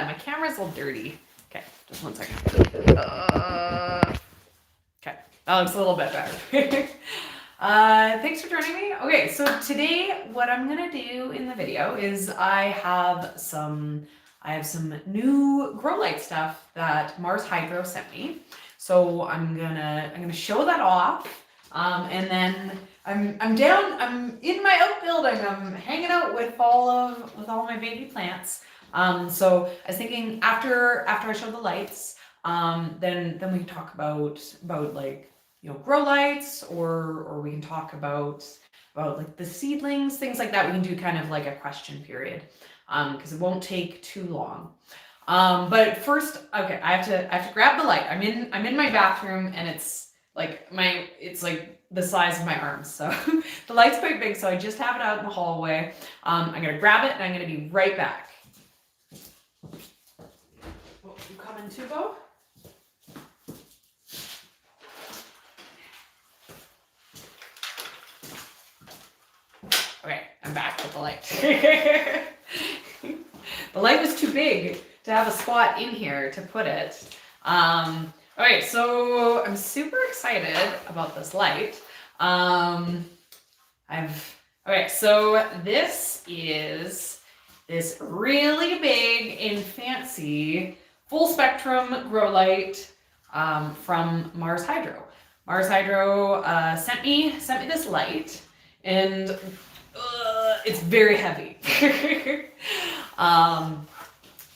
God, my camera's all dirty. Okay, just one second. Okay, that looks a little bit better. Thanks for joining me. Okay, so today what I'm gonna do in the video is I have some new grow light stuff that Mars Hydro sent me. So I'm gonna show that off. And then I'm in my outbuilding. I'm hanging out with all my baby plants. So I was thinking after I show the lights, then we can talk about like, you know, grow lights, or we can talk about like the seedlings, things like that. We can do kind of like a question period, because it won't take too long. But first, okay, I have to grab the light. I'm in my bathroom, and it's like the size of my arms, so the light's quite big, so I just have it out in the hallway. I'm gonna grab it, and I'm gonna be right back. Oh, you coming too, Bo? Okay, I'm back with the light. The light was too big to have a spot in here to put it. Okay, so I'm super excited about this light. Okay, so this is this really big and fancy full spectrum grow light from Mars Hydro. Mars Hydro sent me this light, and it's very heavy.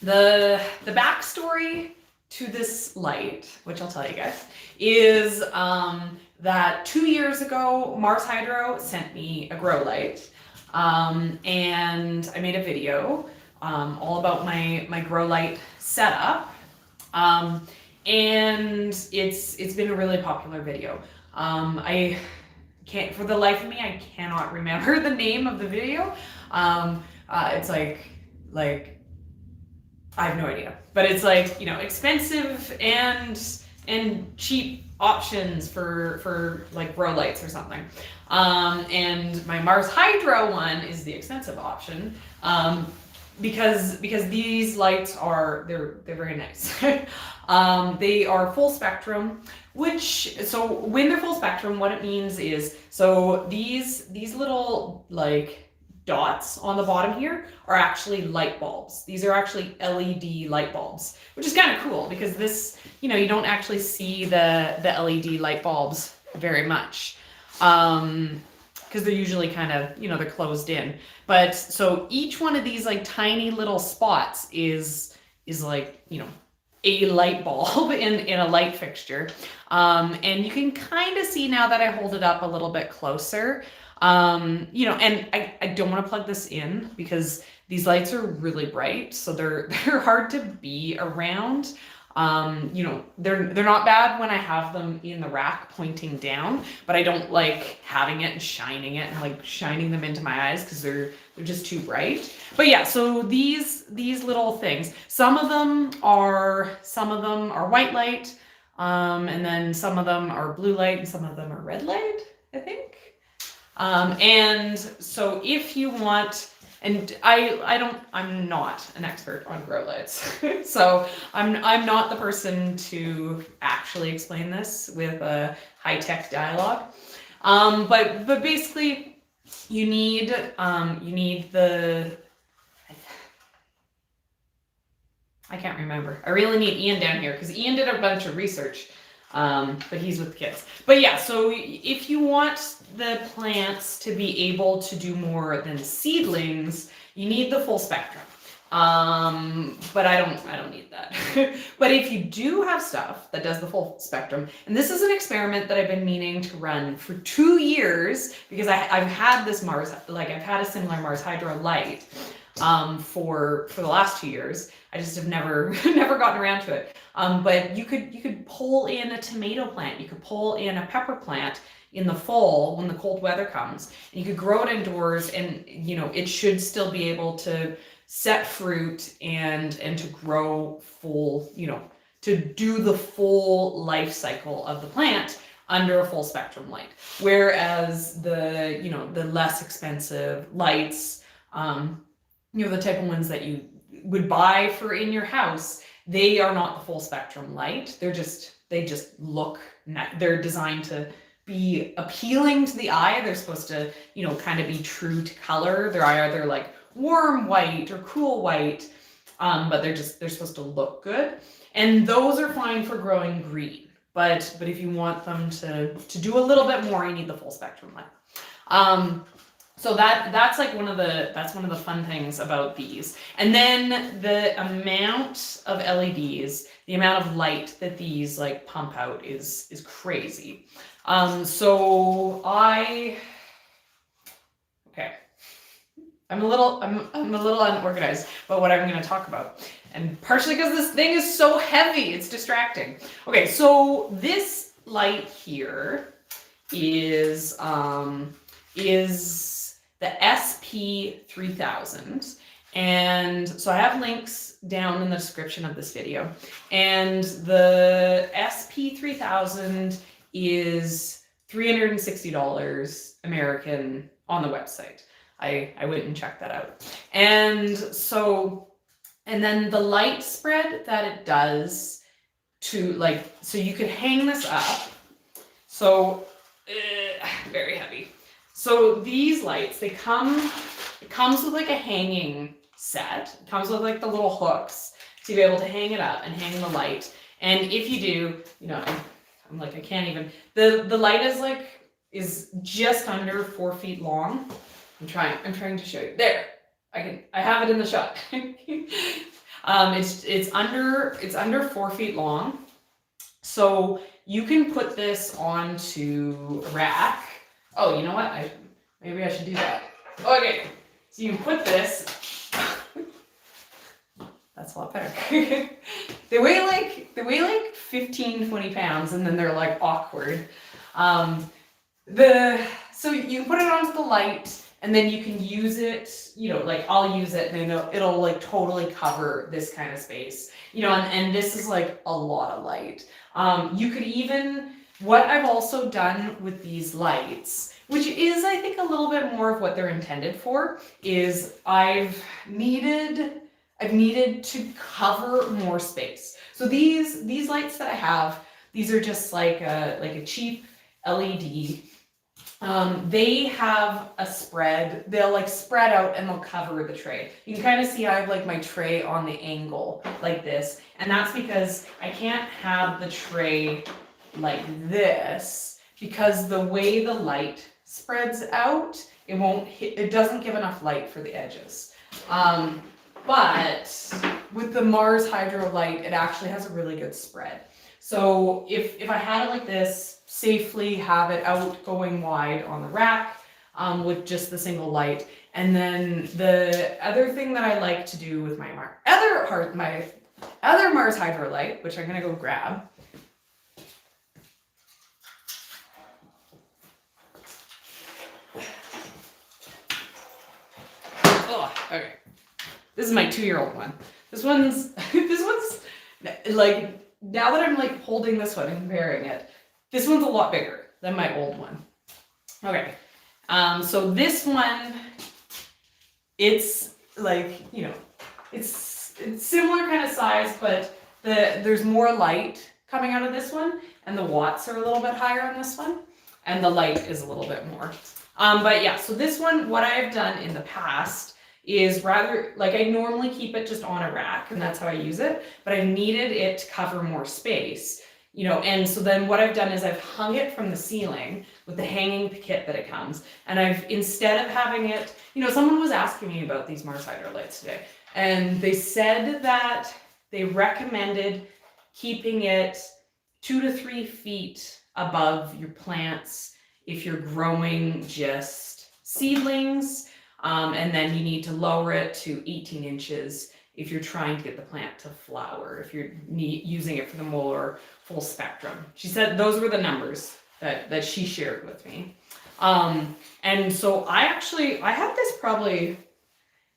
The backstory to this light, which I'll tell you guys, is that 2 years ago, Mars Hydro sent me a grow light, and I made a video all about my grow light setup, and it's been a really popular video. I can't, for the life of me, I cannot remember the name of the video. It's like I have no idea, but it's like, you know, expensive and cheap options for like grow lights or something. And my Mars Hydro one is the expensive option, because these lights they're very nice. They are full spectrum, so when they're full spectrum, what it means is, so these little like dots on the bottom here are actually light bulbs. These are actually LED light bulbs, which is kind of cool, because this, you know, you don't actually see the LED light bulbs very much, because they're usually kind of, you know, they're closed in. But so each one of these like tiny little spots is like, you know, a light bulb in a light fixture. And you can kind of see now that I hold it up a little bit closer. You know, and I don't want to plug this in because these lights are really bright, so they're hard to be around. You know, they're not bad when I have them in the rack pointing down, but I don't like having it and shining it and like shining them into my eyes because they're just too bright. But yeah, so these little things, some of them are white light, and then some of them are blue light, and some of them are red light, I think. And so if you want, and I'm not an expert on grow lights, so I'm not the person to actually explain this with a high-tech dialogue. But basically you need the, I can't remember. I really need Ian down here because Ian did a bunch of research. But he's with the kids. But yeah, so if you want the plants to be able to do more than seedlings, you need the full spectrum. But I don't need that. But if you do have stuff that does the full spectrum, and this is an experiment that I've been meaning to run for 2 years, because I've had this I've had a similar Mars Hydro light for the last 2 years. I just have never gotten around to it. But you could pull in a tomato plant, you could pull in a pepper plant in the fall when the cold weather comes, and you could grow it indoors, and you know, it should still be able to set fruit and to grow full, you know, to do the full life cycle of the plant under a full spectrum light. Whereas the, you know, the less expensive lights, you know, the type of ones that you would buy for in your house, they are not the full spectrum light. They just look, they're designed to be appealing to the eye. They're supposed to, kind of be true to color. They're either like warm white or cool white, but they're supposed to look good. And those are fine for growing green. But if you want them to do a little bit more, you need the full spectrum light. So that's like one of the fun things about these. And then the amount of LEDs, the amount of light that these like pump out is crazy. So I'm a little unorganized about what I'm going to talk about. And partially because this thing is so heavy, it's distracting. Okay, so this light here is the SP3000. And so I have links down in the description of this video. And the SP3000 is $360 American on the website. I went and checked that out. And then the light spread that it does so you could hang this up. So, very heavy. So these lights, it comes with like a hanging set. It comes with like the little hooks to be able to hang it up and hang the light. And if you do, I'm like, I can't even, the light is just under 4 feet long. I'm trying to show you. There, I have it in the shot. It's under 4 feet long. So you can put this onto a rack. Oh, you know what? Maybe I should do that. Okay, so you put this. That's a lot better. They weigh like 15, 20 pounds, and then they're like awkward. So you put it onto the light, and then you can use it. I'll use it, and it'll like totally cover this kind of space. And this is like a lot of light. You could even. What I've also done with these lights, which is, I think, a little bit more of what they're intended for, is I've needed to cover more space. So these lights that I have, these are just like a cheap LED. They have a spread. They'll like spread out and they'll cover the tray. You can kind of see I have like my tray on the angle like this, and that's because I can't have the tray like this, because the way the light spreads out, it doesn't give enough light for the edges. But with the Mars Hydro light, it actually has a really good spread. So if I had it like this, safely have it out going wide on the rack with just the single light. And then the other thing that I like to do with my other Mars Hydro light, which I'm gonna go grab. Oh, okay. This is my 2-year-old one. This one's like, now that I'm like holding this one and comparing it, this one's a lot bigger than my old one. Okay. So this one, it's like, it's similar kind of size, but there's more light coming out of this one, and the watts are a little bit higher on this one, and the light is a little bit more. But yeah, so this one, what I've done in the past is rather, like, I normally keep it just on a rack, and that's how I use it, but I needed it to cover more space, and so then what I've done is I've hung it from the ceiling with the hanging kit that it comes, and instead of having it, someone was asking me about these Mars Hydro lights today, and they said that they recommended keeping it 2 to 3 feet above your plants if you're growing just seedlings. And then you need to lower it to 18 inches if you're trying to get the plant to flower, if you're using it for the more full spectrum. She said those were the numbers that she shared with me. And so I had this probably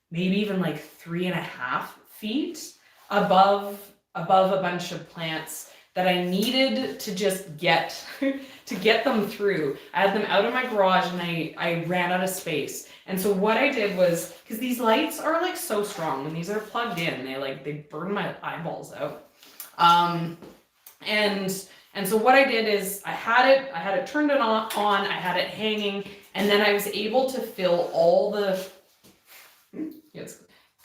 maybe even like 3.5 feet above a bunch of plants that I needed to just get to get them through. I had them out of my garage and I ran out of space. And so what I did was, because these lights are like so strong when these are plugged in, they burn my eyeballs out. And so what I did is I had it turned on, I had it hanging, and then I was able to fill all the, it's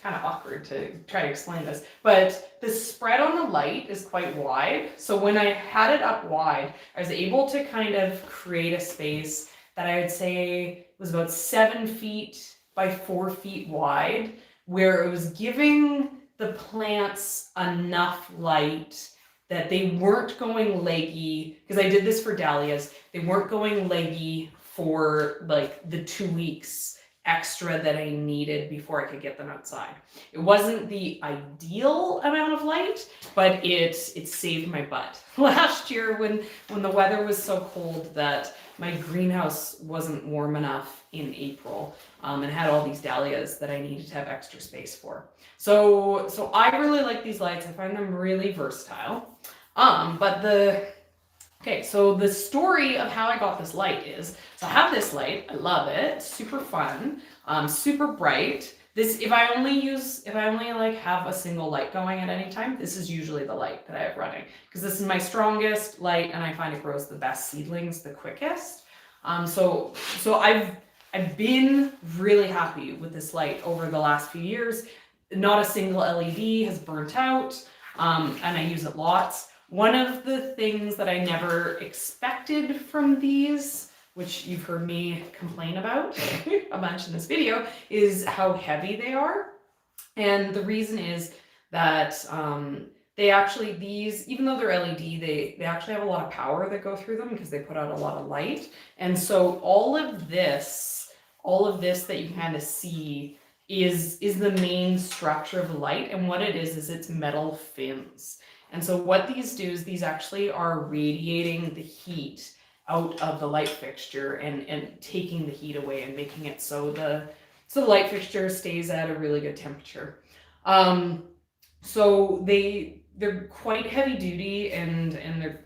kind of awkward to try to explain this, but the spread on the light is quite wide. So when I had it up wide, I was able to kind of create a space that I would say was about 7 feet by 4 feet wide, where it was giving the plants enough light that they weren't going leggy, because I did this for dahlias, they weren't going leggy for like the 2 weeks extra that I needed before I could get them outside. It wasn't the ideal amount of light, but it saved my butt. Last year when the weather was so cold that my greenhouse wasn't warm enough in April, and had all these dahlias that I needed to have extra space for. So I really like these lights. I find them really versatile. So the story of how I got this light is, so I have this light, I love it, super fun, super bright. This, if I only like have a single light going at any time, this is usually the light that I have running, because this is my strongest light and I find it grows the best seedlings the quickest. So I've been really happy with this light over the last few years. Not a single LED has burnt out, and I use it lots. One of the things that I never expected from these, which you've heard me complain about a bunch in this video, is how heavy they are. And the reason is that they actually, these, even though they're LED, they actually have a lot of power that go through them because they put out a lot of light. And so all of this that you kind of see is the main structure of the light. And what it is it's metal fins. And so what these do is these actually are radiating the heat out of the light fixture and taking the heat away and making it so the light fixture stays at a really good temperature. So they're quite heavy duty and they're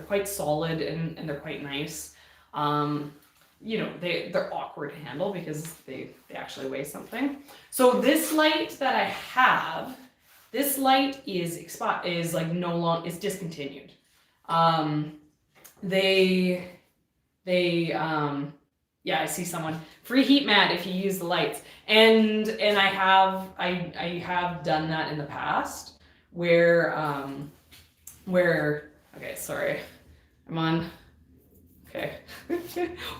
quite solid and they're quite nice. They're awkward to handle because they actually weigh something. So this light that I have, this light is discontinued. I see someone, free heat mat if you use the lights. And I have done that in the past where okay, sorry. I'm on, okay.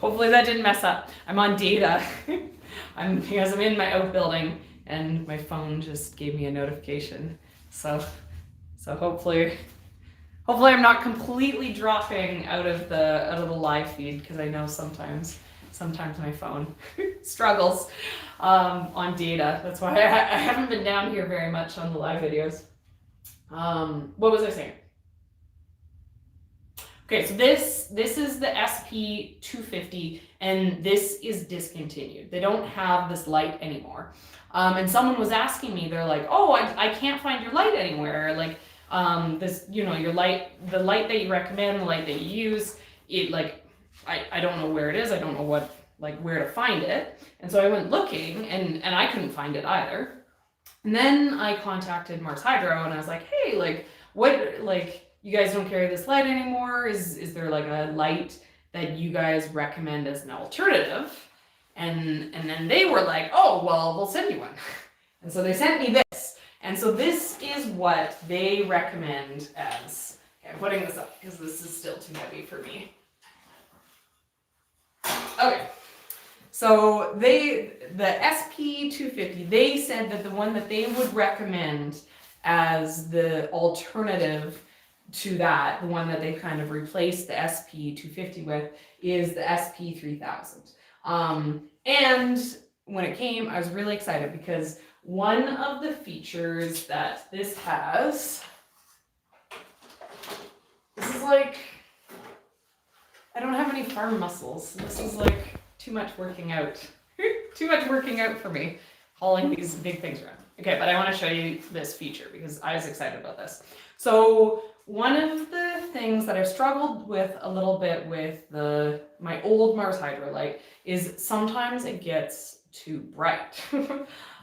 Hopefully that didn't mess up. I'm on data. Because I'm in my outbuilding and my phone just gave me a notification. So hopefully I'm not completely dropping out of the live feed, because I know sometimes my phone struggles on data. That's why I haven't been down here very much on the live videos. What was I saying? Okay, so this is the SP250, and this is discontinued. They don't have this light anymore. And someone was asking me, they're like, oh, I can't find your light anywhere. Like, your light, the light that you recommend, the light that you use, I don't know where it is. I don't know where to find it. And so I went looking and I couldn't find it either. And then I contacted Mars Hydro and I was like, hey, you guys don't carry this light anymore? Is there like a light that you guys recommend as an alternative? And then they were like, oh, well, we'll send you one. And so they sent me this. And so this is what they recommend as, okay, I'm putting this up because this is still too heavy for me. Okay. So the SP250, they said that the one that they would recommend as the alternative to that, the one that they kind of replaced the SP250 with, is the SP3000. And when it came, I was really excited because one of the features that this has, this is like, I don't have any farm muscles. This is like too much working out. Too much working out for me, hauling these big things around. Okay, but I want to show you this feature because I was excited about this. So one of the things that I've struggled with a little bit with my old Mars Hydro light is sometimes it gets too bright.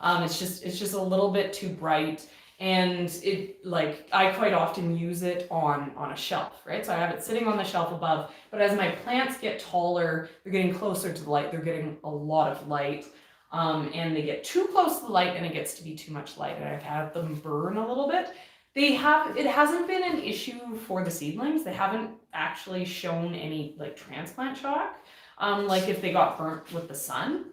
It's just a little bit too bright, and it, like, I quite often use it on a shelf, right? So I have it sitting on the shelf above, but as my plants get taller, they're getting closer to the light, they're getting a lot of light. And they get too close to the light and it gets to be too much light, and I've had them burn a little bit. It hasn't been an issue for the seedlings. They haven't actually shown any like transplant shock. Like if they got burnt with the sun,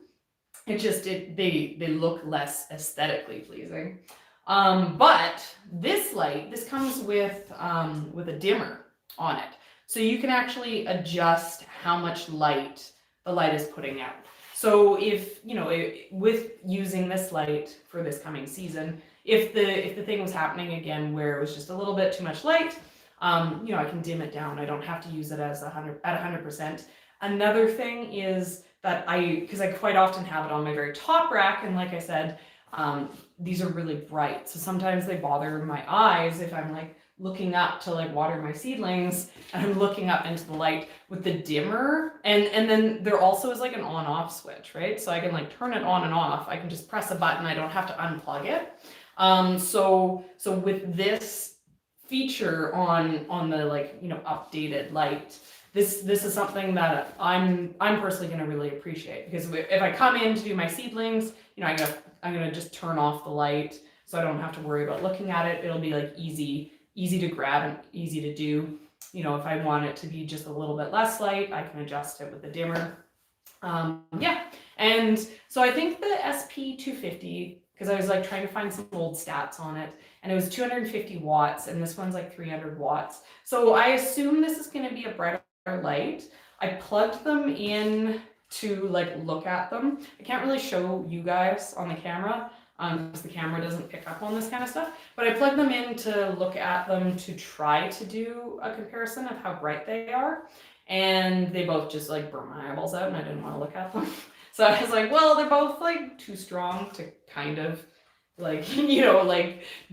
they look less aesthetically pleasing. But this light, this comes with a dimmer on it. So you can actually adjust how much light the light is putting out. So if, with using this light for this coming season, if the thing was happening again where it was just a little bit too much light, I can dim it down. I don't have to use it as 100%. Another thing is that because I quite often have it on my very top rack, and like I said, these are really bright. So sometimes they bother my eyes if I'm like looking up to like water my seedlings and I'm looking up into the light with the dimmer, and then there also is like an on-off switch, right? So I can like turn it on and off. I can just press a button. I don't have to unplug it. So with this feature on the updated light, this is something that I'm personally going to really appreciate, because if I come in to do my seedlings, I'm gonna just turn off the light, so I don't have to worry about looking at it. It'll be like easy to grab and easy to do. If I want it to be just a little bit less light, I can adjust it with the dimmer. Yeah, and so I think the SP250, because I was like trying to find some old stats on it, and it was 250 watts, and this one's like 300 watts. So I assume this is going to be a brighter light. I plugged them in to like look at them. I can't really show you guys on the camera because the camera doesn't pick up on this kind of stuff, but I plugged them in to look at them to try to do a comparison of how bright they are, and they both just like burn my eyeballs out and I didn't want to look at them. So I was like, well, they're both like too strong to kind of like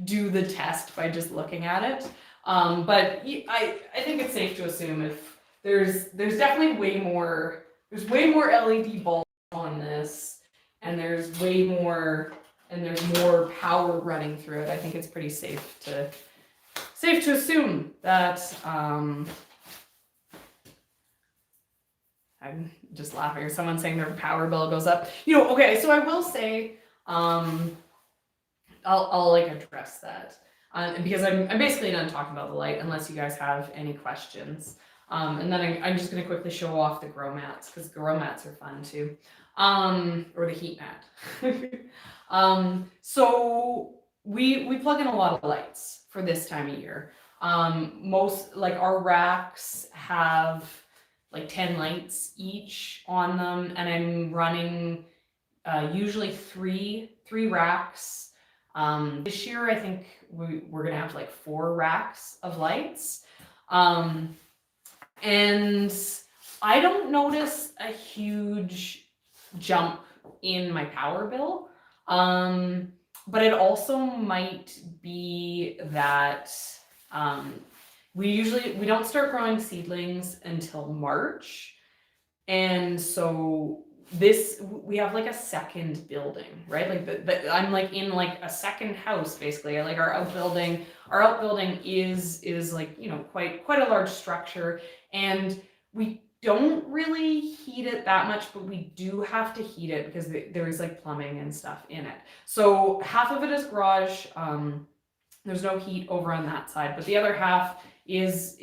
do the test by just looking at it. But I think it's safe to assume if there's definitely way more LED bulbs on this, and there's more power running through it. I think it's pretty safe to assume that. I'm just laughing. Someone saying their power bill goes up. Okay, so I will say, I'll like address that, because I'm basically done talking about the light, unless you guys have any questions. And then I'm just going to quickly show off the grow mats, because grow mats are fun too, or the heat mat. So we plug in a lot of lights for this time of year. Most, like, our racks have like 10 lights each on them, and I'm running usually three racks. This year I think we're gonna have like 4 racks of lights. And I don't notice a huge jump in my power bill. But it also might be that we don't start growing seedlings until March. And so we have like a second building, right? Like I'm like in like a second house basically. Like our outbuilding is like, quite a large structure, and we don't really heat it that much, but we do have to heat it because there is like plumbing and stuff in it. So half of it is garage. There's no heat over on that side, but the other half has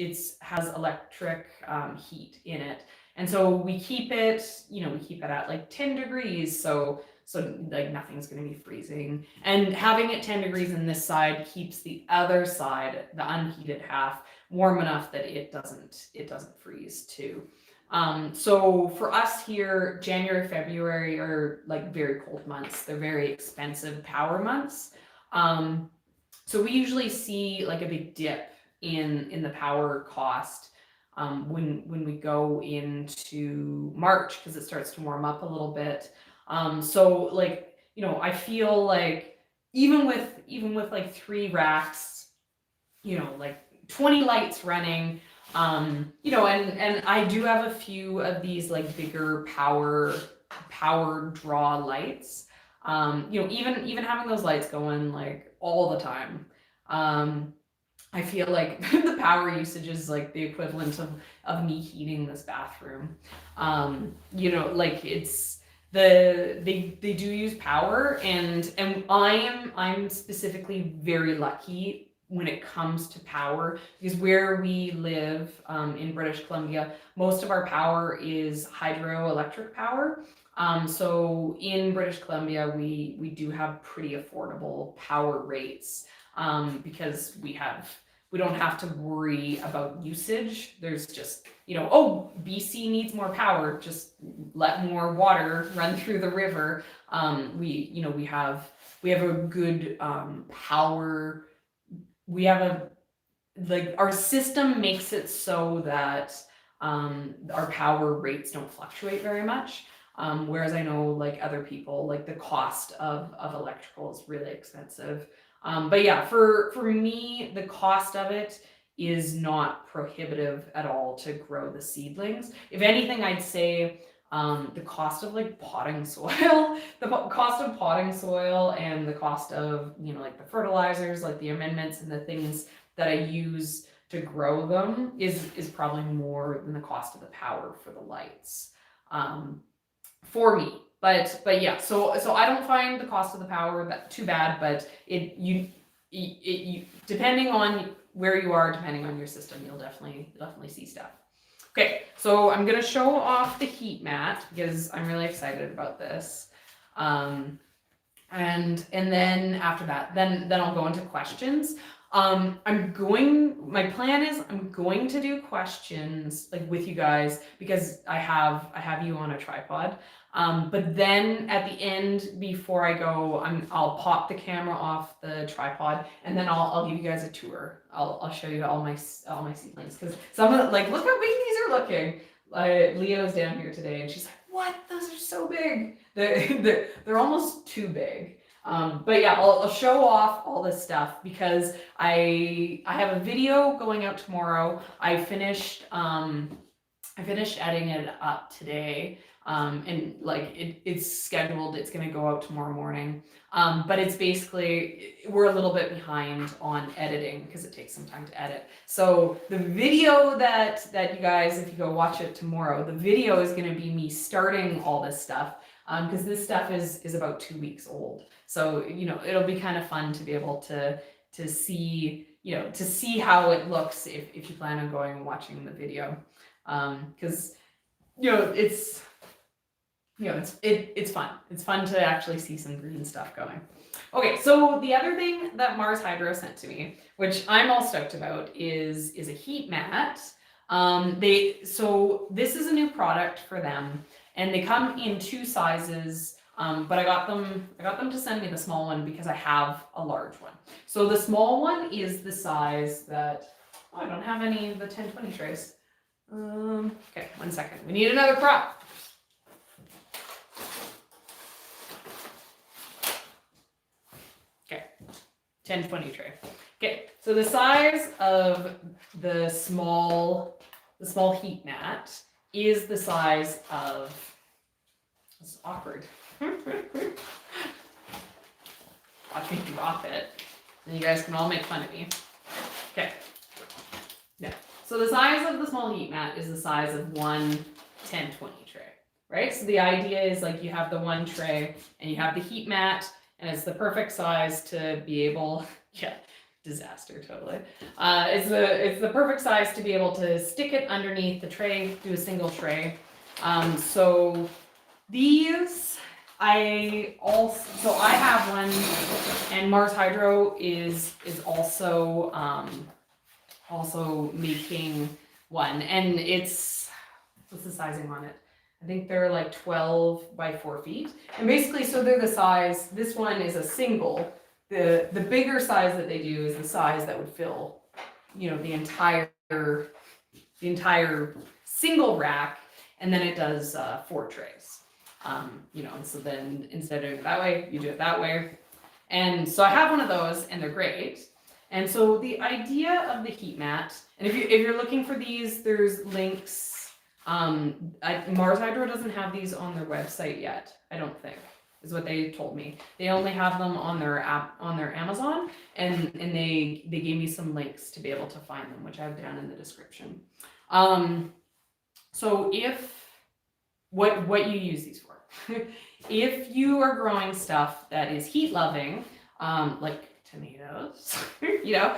electric heat in it. And so we keep it at like 10 degrees. So like nothing's going to be freezing. And having it 10 degrees in this side keeps the other side, the unheated half, warm enough that it doesn't freeze too. So for us here, January, February are like very cold months. They're very expensive power months. So we usually see like a big dip in the power cost when we go into March, because it starts to warm up a little bit. So like, I feel like even with like 3 racks, like 20 lights running, and I do have a few of these like bigger power draw lights. Even having those lights going like all the time, I feel like the power usage is like the equivalent of me heating this bathroom. Like it's they do use power, and I'm specifically very lucky when it comes to power, because where we live in British Columbia, most of our power is hydroelectric power. So in British Columbia, we do have pretty affordable power rates, because we don't have to worry about usage. There's just, oh, BC needs more power, just let more water run through the river. We have a good power. Our system makes it so that our power rates don't fluctuate very much. Whereas I know like other people, like the cost of electrical is really expensive. But yeah, for me, the cost of it is not prohibitive at all to grow the seedlings. If anything, I'd say the cost of like potting soil, the cost of potting soil and the cost of, like the fertilizers, like the amendments and the things that I use to grow them is probably more than the cost of the power for the lights, for me. But yeah, so I don't find the cost of the power that too bad, but you depending on where you are, depending on your system, you'll definitely see stuff. Okay, so I'm gonna show off the heat mat because I'm really excited about this. And then after that, then I'll go into questions. My plan is I'm going to do questions like with you guys because I have you on a tripod. But then at the end, before I go, I'll pop the camera off the tripod, and then I'll give you guys a tour. I'll show you all my seedlings, because some of like, look how big these are looking. Leo's down here today, and she's like, "What? Those are so big. They're almost too big." But yeah, I'll show off all this stuff because I have a video going out tomorrow. I finished editing it up today. And like it's scheduled, it's going to go out tomorrow morning. But it's basically, we're a little bit behind on editing because it takes some time to edit. So the video that you guys, if you go watch it tomorrow, the video is going to be me starting all this stuff. Because this stuff is about 2 weeks old. So, it'll be kind of fun to be able to see, to see how it looks if you plan on going and watching the video. Because, it's fun. It's fun to actually see some green stuff going. Okay, so the other thing that Mars Hydro sent to me, which I'm all stoked about, is a heat mat. So this is a new product for them, and they come in 2 sizes. But I got them to send me the small one because I have a large one. So the small one is the size that, I don't have any of the 1020 trays. Okay, 1 second. We need another prop. Okay, 1020 tray. Okay, so the size of the small heat mat is the size of, it's awkward. Watch me drop it, and you guys can all make fun of me. Okay. Yeah. So the size of the small heat mat is the size of one 1020 tray, right? So the idea is like you have the one tray and you have the heat mat, and it's the perfect size to be able, yeah, disaster totally. It's the perfect size to be able to stick it underneath the tray, do a single tray. So these, I have one, and Mars Hydro is also making one, and what's the sizing on it? I think they're like 12 by 4 feet, and basically, so they're the size. This one is a single. The bigger size that they do is the size that would fill, the entire single rack, and then it does 4 trays. And so then instead of doing it that way, you do it that way. And so I have one of those, and they're great. And so the idea of the heat mat, and if you're looking for these, there's links. Mars Hydro doesn't have these on their website yet, I don't think, is what they told me. They only have them on their app, on their Amazon, and they gave me some links to be able to find them, which I have down in the description. So what you use these for? If you are growing stuff that is heat loving, like tomatoes, you know,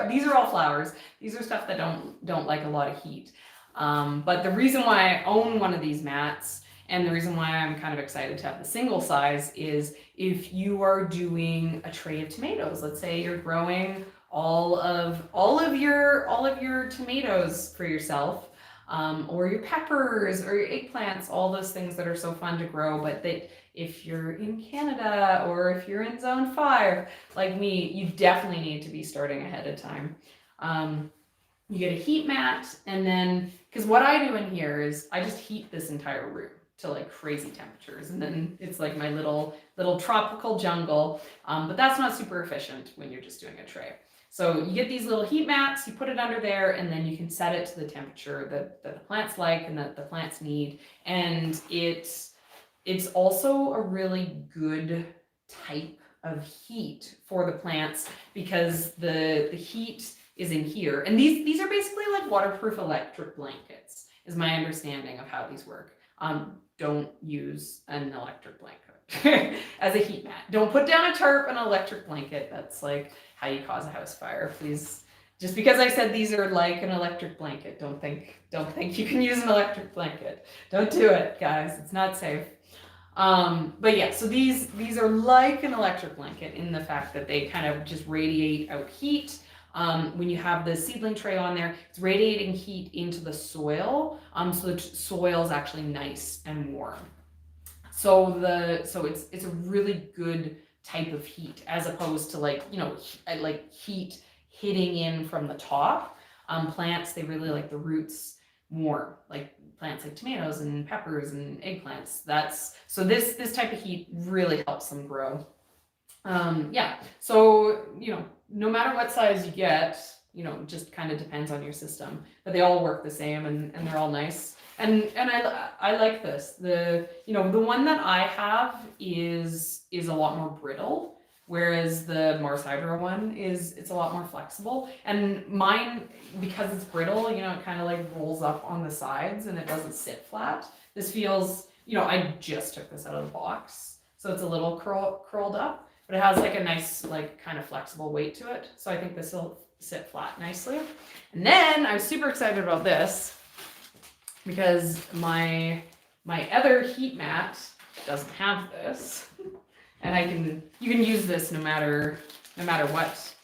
these are all flowers. These are stuff that don't like a lot of heat. But the reason why I own one of these mats, and the reason why I'm kind of excited to have the single size, is if you are doing a tray of tomatoes, let's say you're growing all of your tomatoes for yourself, or your peppers or your eggplants, all those things that are so fun to grow, but that if you're in Canada or if you're in zone 5 like me, you definitely need to be starting ahead of time. You get a heat mat, and then, because what I do in here is I just heat this entire room to like crazy temperatures, and then it's like my little tropical jungle, but that's not super efficient when you're just doing a tray. So you get these little heat mats, you put it under there, and then you can set it to the temperature that the plants like and that the plants need. And it's also a really good type of heat for the plants, because the heat is in here. And these are basically like waterproof electric blankets, is my understanding of how these work. Don't use an electric blanket as a heat mat. Don't put down a tarp and an electric blanket. That's like how you cause a house fire. Please, just because I said these are like an electric blanket, don't think you can use an electric blanket. Don't do it, guys. It's not safe. But yeah, so these are like an electric blanket in the fact that they kind of just radiate out heat. When you have the seedling tray on there, it's radiating heat into the soil, so the soil is actually nice and warm. So it's a really good type of heat, as opposed to like heat hitting in from the top. Plants, they really like the roots warm, like plants like tomatoes and peppers and eggplants. So this type of heat really helps them grow. Yeah, so no matter what size you get, it just kind of depends on your system, but they all work the same, and they're all nice. And I like this. The one that I have is a lot more brittle, whereas the Mars Hydro one it's a lot more flexible. And mine, because it's brittle, it kind of like rolls up on the sides and it doesn't sit flat. This feels, I just took this out of the box, so it's a little curled up, but it has like a nice, like kind of flexible weight to it. So I think this will sit flat nicely. And then I'm super excited about this, because my other heat mat doesn't have this, and you can use this no matter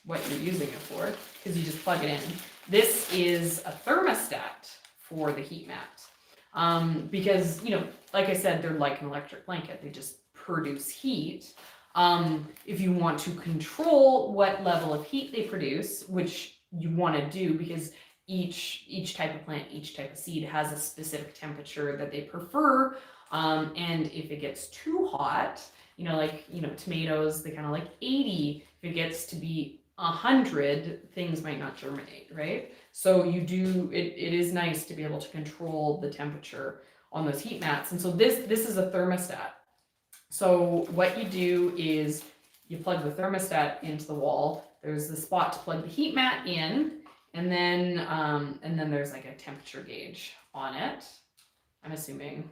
what you're using it for, because you just plug it in. This is a thermostat for the heat mat, because like I said, they're like an electric blanket. They just produce heat. If you want to control what level of heat they produce, which you want to do, because each type of plant, each type of seed has a specific temperature that they prefer, and if it gets too hot, tomatoes, they kind of like 80. If it gets to be 100, things might not germinate, right? So it is nice to be able to control the temperature on those heat mats. And so this is a thermostat. So what you do is you plug the thermostat into the wall. There's the spot to plug the heat mat in, and then there's like a temperature gauge on it. I'm assuming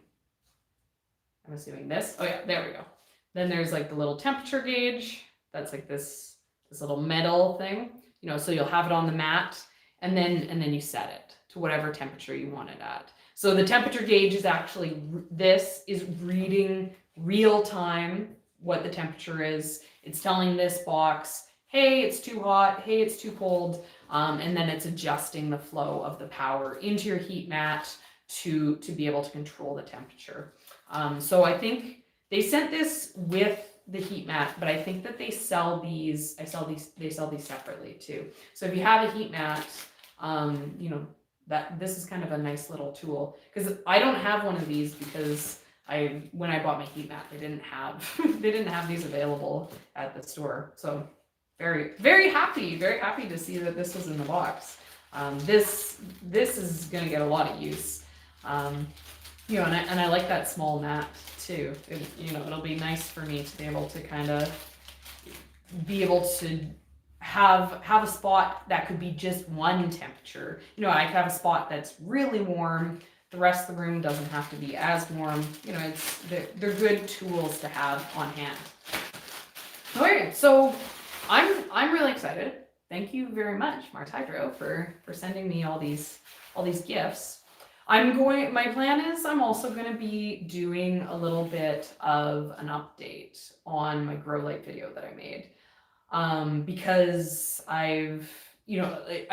this. Oh yeah, there we go. Then there's like the little temperature gauge. That's like this little metal thing. So you'll have it on the mat, and then you set it to whatever temperature you want it at. So the temperature gauge is actually, this is reading real time what the temperature is. It's telling this box, hey, it's too hot, hey, it's too cold, and then it's adjusting the flow of the power into your heat mat to be able to control the temperature. So I think they sent this with the heat mat, but I think that they sell these separately too. So if you have a heat mat, that this is kind of a nice little tool, because I don't have one of these, because when I bought my heat mat, they didn't have they didn't have these available at the store. So very happy to see that this was in the box. This is gonna get a lot of use. You know, and I like that small mat too. You know, it'll be nice for me to be able to kind of be able to have a spot that could be just one temperature. You know, I could have a spot that's really warm. The rest of the room doesn't have to be as warm. You know, they're good tools to have on hand. Okay, so I'm really excited. Thank you very much, Mars Hydro, for sending me all these gifts. My plan is I'm also going to be doing a little bit of an update on my grow light video that I made. Because I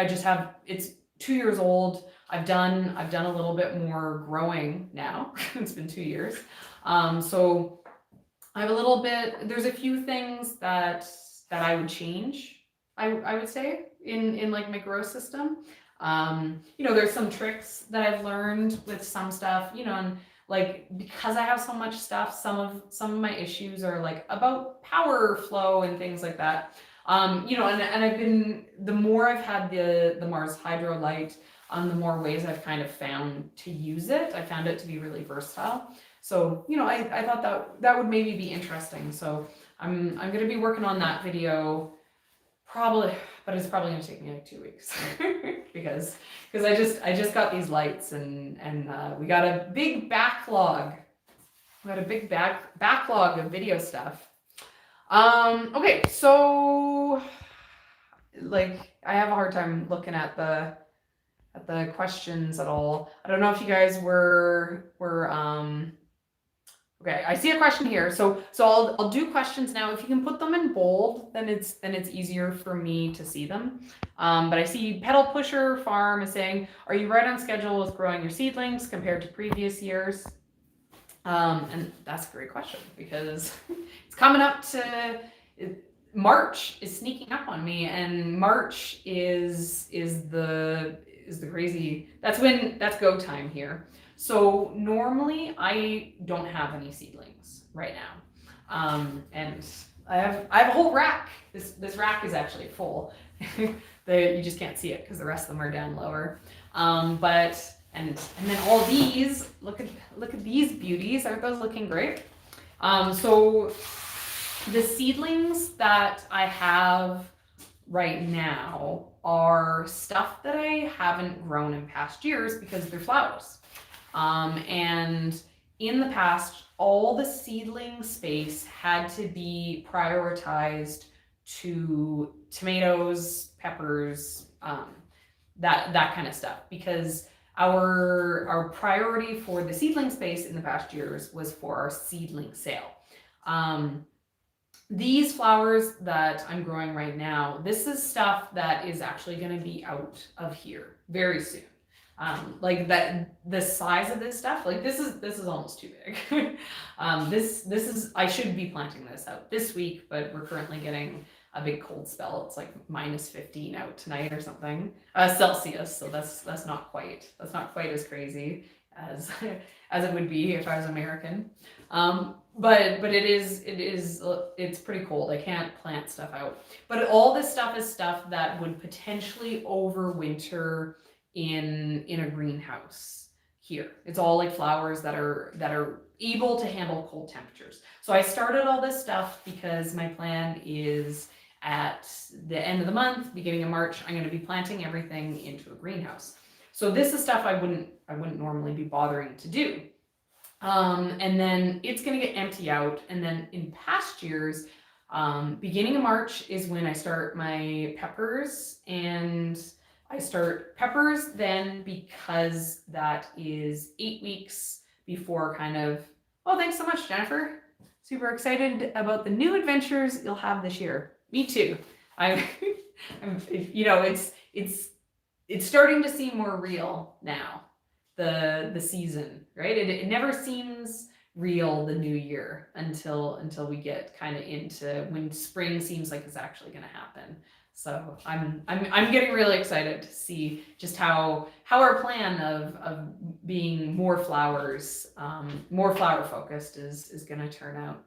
just have, it's 2 years old. I've done a little bit more growing now. It's been 2 years. So I have a little bit, there's a few things that I would change, I would say, in like my grow system. You know, there's some tricks that I've learned with some stuff, you know, and like, because I have so much stuff, some of my issues are like about power flow and things like that. You know, and I've been, the more I've had the Mars Hydro Light, the more ways I've kind of found to use it. I found it to be really versatile. So, you know, I thought that would maybe be interesting. So I'm going to be working on that video probably, but it's probably going to take me like 2 weeks because I just got these lights and we got a big backlog. We got a big backlog of video stuff. Okay, so like I have a hard time looking at the questions at all. I don't know if you guys were okay, I see a question here. So I'll do questions now. If you can put them in bold, then it's easier for me to see them. But I see Pedal Pusher Farm is saying, are you right on schedule with growing your seedlings compared to previous years? And that's a great question because it's coming up to March is sneaking up on me, and March is the crazy, that's go time here. So normally I don't have any seedlings right now. And I have a whole rack. This rack is actually full. You just can't see it because the rest of them are down lower. But and then all these, look at these beauties. Aren't those looking great? So the seedlings that I have right now are stuff that I haven't grown in past years because they're flowers. And in the past, all the seedling space had to be prioritized to tomatoes, peppers, that kind of stuff, because our priority for the seedling space in the past years was for our seedling sale. These flowers that I'm growing right now, this is stuff that is actually going to be out of here very soon. Like that, the size of this stuff, like this is almost too big. This is, I should be planting this out this week, but we're currently getting a big cold spell. It's like -15 out tonight or something, Celsius. So that's not quite as crazy as it would be if I was American. But it's pretty cold. I can't plant stuff out. But all this stuff is stuff that would potentially overwinter in a greenhouse here. It's all like flowers that are able to handle cold temperatures. So I started all this stuff because my plan is at the end of the month, beginning of March, I'm going to be planting everything into a greenhouse. So this is stuff I wouldn't normally be bothering to do. And then it's going to get empty out. And then in past years, beginning of March is when I start my peppers, and I start peppers then because that is 8 weeks before kind of, oh, thanks so much, Jennifer. Super excited about the new adventures you'll have this year. Me too. I'm you know, it's starting to seem more real now, the season, right? It never seems real, the new year, until we get kind of into when spring seems like it's actually going to happen. So I'm getting really excited to see just how our plan of being more flowers, more flower focused is going to turn out.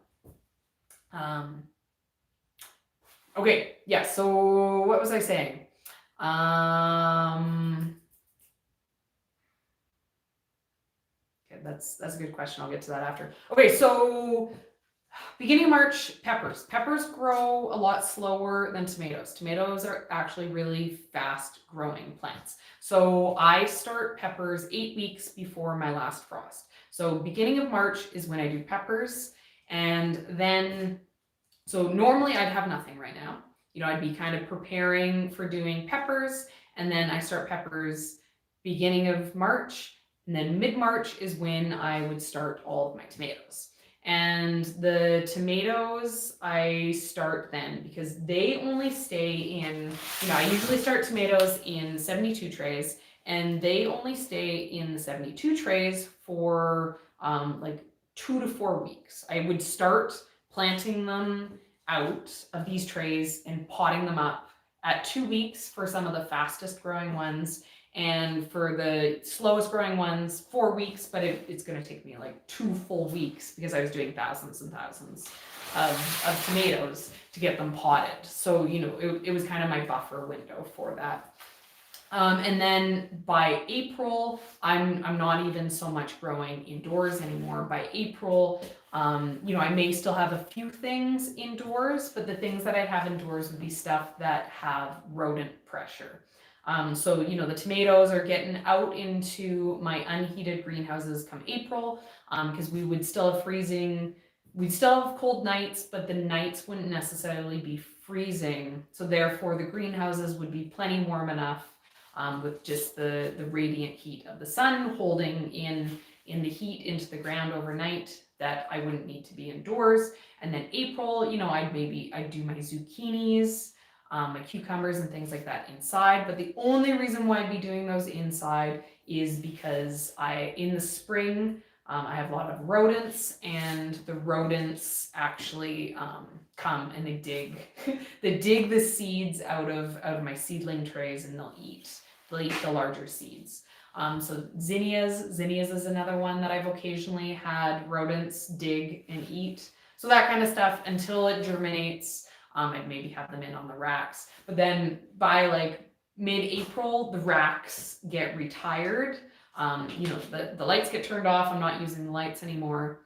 Okay, yeah. So what was I saying? Okay, that's a good question. I'll get to that after. Okay, so beginning of March, peppers. Peppers grow a lot slower than tomatoes. Tomatoes are actually really fast growing plants. So I start peppers 8 weeks before my last frost. So beginning of March is when I do peppers. And then, so normally I'd have nothing right now. You know, I'd be kind of preparing for doing peppers. And then I start peppers beginning of March. And then mid-March is when I would start all of my tomatoes. And the tomatoes I start then because they only stay in, you know, I usually start tomatoes in 72 trays and they only stay in the 72 trays for like 2 to 4 weeks. I would start planting them out of these trays and potting them up at 2 weeks for some of the fastest growing ones. And for the slowest growing ones, 4 weeks, but it's going to take me like 2 full weeks because I was doing thousands and thousands of tomatoes to get them potted. So, you know, it was kind of my buffer window for that. And then by April, I'm not even so much growing indoors anymore. By April, you know, I may still have a few things indoors, but the things that I have indoors would be stuff that have rodent pressure. So, you know, the tomatoes are getting out into my unheated greenhouses come April, because we would still have we'd still have cold nights, but the nights wouldn't necessarily be freezing. So therefore the greenhouses would be plenty warm enough, with just the radiant heat of the sun holding in the heat into the ground overnight, that I wouldn't need to be indoors. And then April, you know, I'd do my zucchinis, my cucumbers and things like that inside. But the only reason why I'd be doing those inside is because in the spring, I have a lot of rodents, and the rodents actually come and they dig the seeds out of my seedling trays, and they'll eat the larger seeds. So zinnias is another one that I've occasionally had rodents dig and eat. So that kind of stuff until it germinates. I'd maybe have them in on the racks. But then by like mid-April, the racks get retired. You know, the lights get turned off. I'm not using the lights anymore.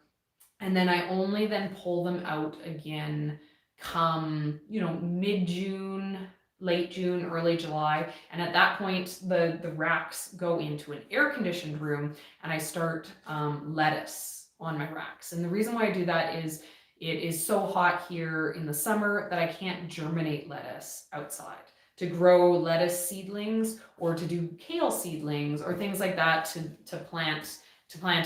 And then I only then pull them out again come, you know, mid-June, late June, early July. And at that point, the racks go into an air-conditioned room, and I start lettuce on my racks. And the reason why I do that is it is so hot here in the summer that I can't germinate lettuce outside. To grow lettuce seedlings or to do kale seedlings or things like that to plant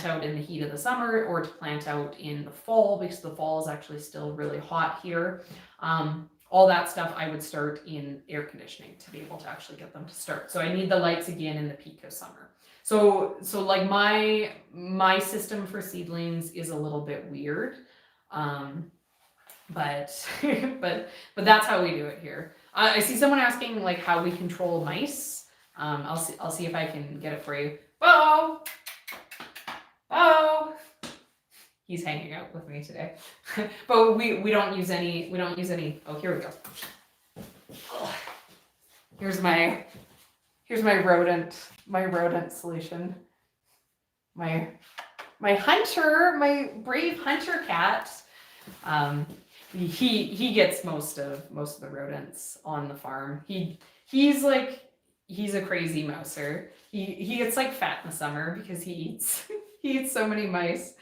out in the heat of the summer, or to plant out in the fall, because the fall is actually still really hot here. All that stuff I would start in air conditioning to be able to actually get them to start. So I need the lights again in the peak of summer. So like my system for seedlings is a little bit weird. But that's how we do it here. I see someone asking like how we control mice. I'll see if I can get it for you. Bo! He's hanging out with me today. But we don't use any, oh, here we go. Here's my rodent solution. My brave hunter cat. He gets most of the rodents on the farm. He's a crazy mouser. He gets like fat in the summer because he eats so many mice.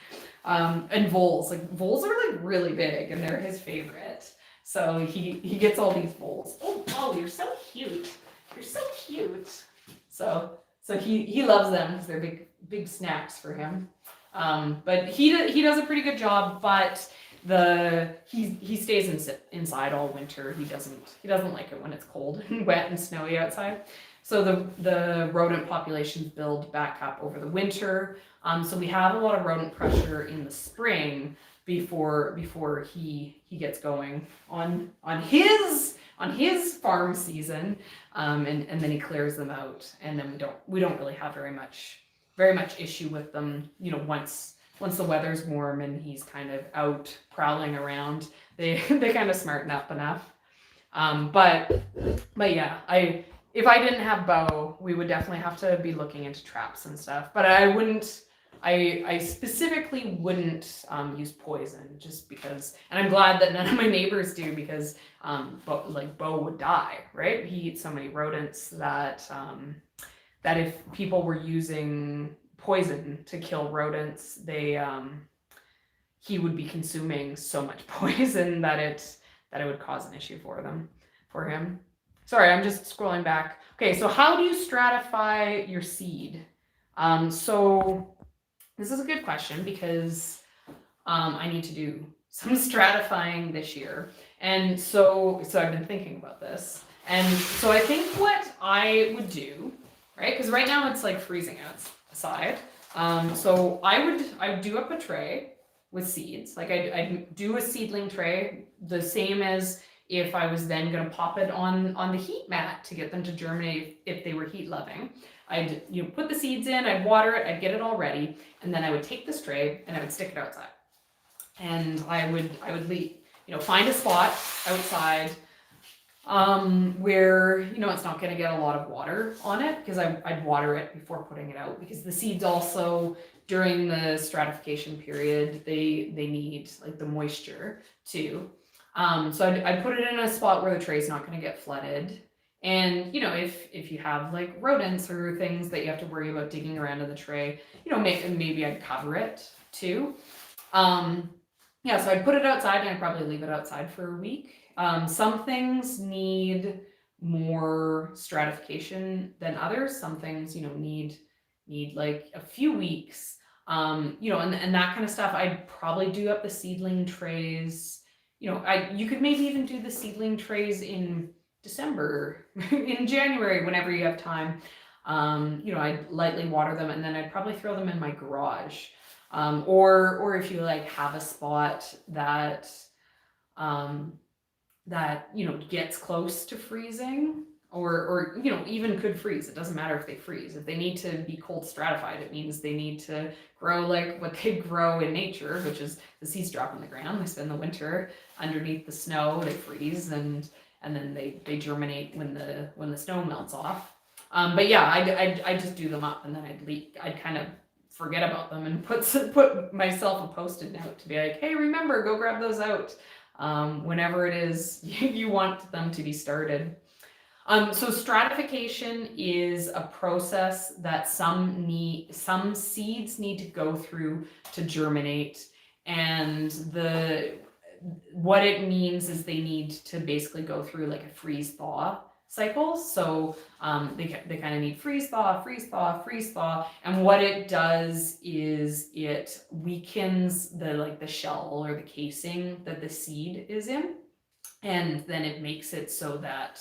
And voles. Like voles are like really big, and they're his favorite. So he gets all these voles. Oh, you're so cute. You're so cute. So he loves them because they're big snacks for him. But he does a pretty good job. But he stays inside all winter. He doesn't like it when it's cold and wet and snowy outside. So the rodent populations build back up over the winter. So we have a lot of rodent pressure in the spring before he gets going on his on his farm season, and then he clears them out, and then we don't really have very much issue with them. You know, once the weather's warm and he's kind of out prowling around, they kind of smarten up enough. But yeah, if I didn't have Bo, we would definitely have to be looking into traps and stuff. But I specifically wouldn't use poison, just because, and I'm glad that none of my neighbors do, because Bo would die, right? He eats so many rodents that that if people were using poison to kill rodents, he would be consuming so much poison that it would cause an issue for him. Sorry, I'm just scrolling back. Okay, so how do you stratify your seed? So this is a good question, because I need to do some stratifying this year. And so I've been thinking about this. And so I think what I would do, right? Because right now it's like freezing outside. So I would do up a tray with seeds. Like I'd do a seedling tray, the same as if I was then going to pop it on the heat mat to get them to germinate if they were heat loving. I'd put the seeds in, I'd water it, I'd get it all ready, and then I would take this tray and I would stick it outside. And I would find a spot outside where it's not going to get a lot of water on it, because I'd water it before putting it out, because the seeds also during the stratification period they need like the moisture too. So I'd put it in a spot where the tray's not going to get flooded. And if you have like rodents or things that you have to worry about digging around in the tray, maybe I'd cover it too. Yeah, so I'd put it outside, and I'd probably leave it outside for a week. Some things need more stratification than others. Some things, need like a few weeks. And that kind of stuff. I'd probably do up the seedling trays. You could maybe even do the seedling trays in December, in January, whenever you have time. I'd lightly water them, and then I'd probably throw them in my garage. Or if you like have a spot that gets close to freezing, or even could freeze. It doesn't matter if they freeze. If they need to be cold stratified, it means they need to grow like what they grow in nature, which is the seeds drop on the ground. They spend the winter underneath the snow. They freeze, and then they germinate when the snow melts off. But yeah, I'd just do them up, and then I'd kind of forget about them and put myself a post-it note to be like, hey, remember, go grab those out whenever it is you want them to be started. So stratification is a process that some seeds need to go through to germinate, and what it means is they need to basically go through like a freeze-thaw cycle. So they kind of need freeze-thaw, freeze-thaw, freeze-thaw, and what it does is it weakens the shell or the casing that the seed is in, and then it makes it so that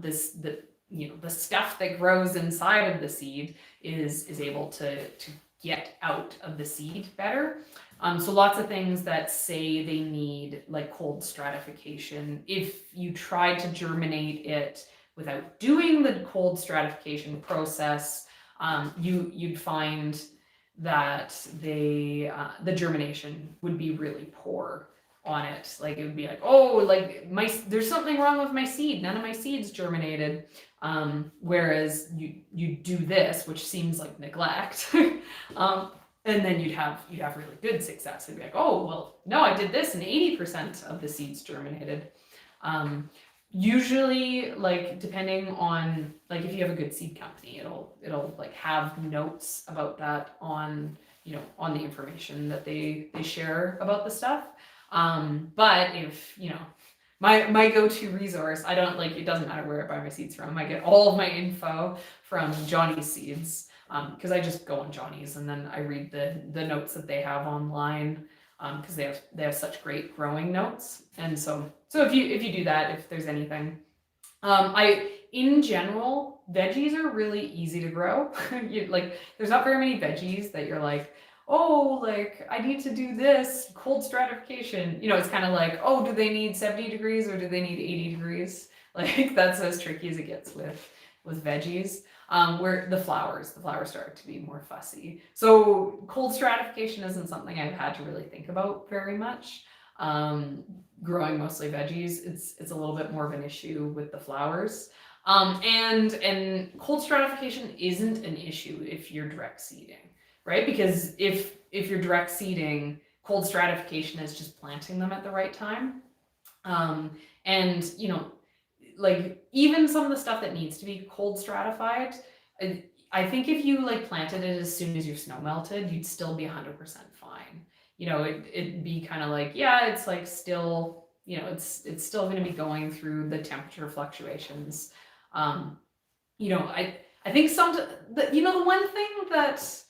the stuff that grows inside of the seed is able to get out of the seed better. So lots of things that say they need like cold stratification. If you tried to germinate it without doing the cold stratification process, you'd find that the germination would be really poor on it. Like it would be like, oh, like there's something wrong with my seed. None of my seeds germinated. Whereas you do this, which seems like neglect. And then you'd have really good success. It'd be like, oh, well, no, I did this and 80% of the seeds germinated. Usually, like depending on like if you have a good seed company, it'll like have notes about that on the information that they share about the stuff. But if my go-to resource, I don't like, it doesn't matter where I buy my seeds from. I get all of my info from Johnny's Seeds. Because I just go on Johnny's and then I read the notes that they have online, because they have such great growing notes. And so if you do that, if there's anything, in general, veggies are really easy to grow. There's not very many veggies that you're like, oh, like I need to do this cold stratification. You know, it's kind of like, oh, do they need 70 degrees or do they need 80 degrees? Like that's as tricky as it gets with veggies. Where the flowers start to be more fussy. So cold stratification isn't something I've had to really think about very much. Growing mostly veggies, it's a little bit more of an issue with the flowers. And cold stratification isn't an issue if you're direct seeding, right? Because if you're direct seeding, cold stratification is just planting them at the right time. And you know, like even some of the stuff that needs to be cold stratified, I think if you like planted it as soon as your snow melted, you'd still be 100% fine. You know, it'd be kind of like, yeah, it's like still, you know, it's still going to be going through the temperature fluctuations. You know, I think you know, the one thing that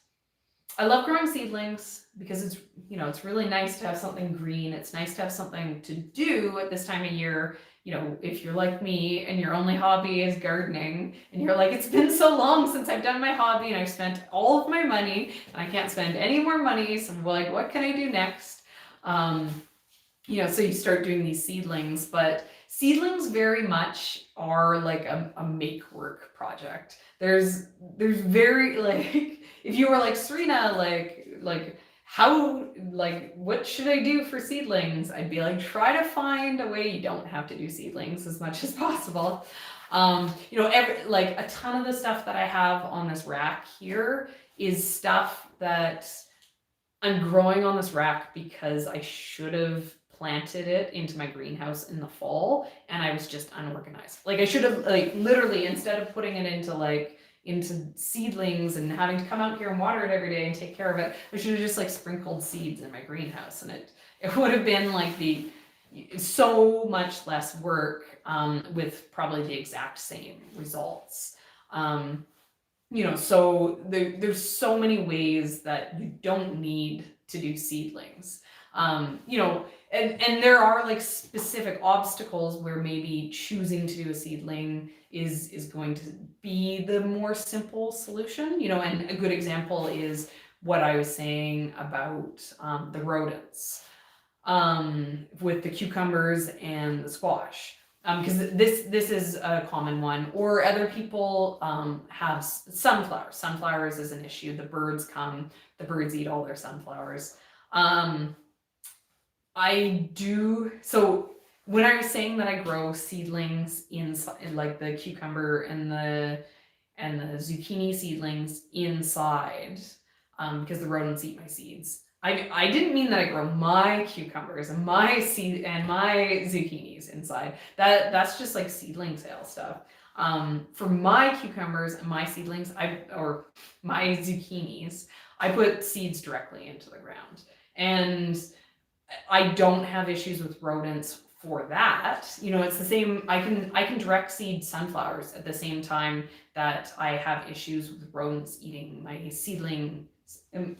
I love growing seedlings because it's, you know, it's really nice to have something green. It's nice to have something to do at this time of year. You know, if you're like me and your only hobby is gardening and you're like, it's been so long since I've done my hobby and I've spent all of my money and I can't spend any more money. So I'm like, what can I do next? You know, so you start doing these seedlings, but seedlings very much are like a make work project. There's very like, if you were like Serina, like how, like what should I do for seedlings? I'd be like, try to find a way you don't have to do seedlings as much as possible. You know, like a ton of the stuff that I have on this rack here is stuff that I'm growing on this rack because I should have planted it into my greenhouse in the fall and I was just unorganized. Like I should have, like literally, instead of putting it into seedlings and having to come out here and water it every day and take care of it, I should have just like sprinkled seeds in my greenhouse, and it would have been like so much less work with probably the exact same results. You know, so there's so many ways that you don't need to do seedlings. You know, and there are like specific obstacles where maybe choosing to do a seedling is going to be the more simple solution. You know, and a good example is what I was saying about the rodents with the cucumbers and the squash. Because this is a common one. Or other people have sunflowers. Sunflowers is an issue. The birds come, the birds eat all their sunflowers. I do, so when I was saying that I grow seedlings in like the cucumber and the zucchini seedlings inside, because the rodents eat my seeds. I didn't mean that I grow my cucumbers and my zucchinis inside. That's just like seedling sale stuff. For my cucumbers and my seedlings, or my zucchinis, I put seeds directly into the ground. And I don't have issues with rodents for that. You know, it's the same. I can direct seed sunflowers at the same time that I have issues with rodents eating my seedling,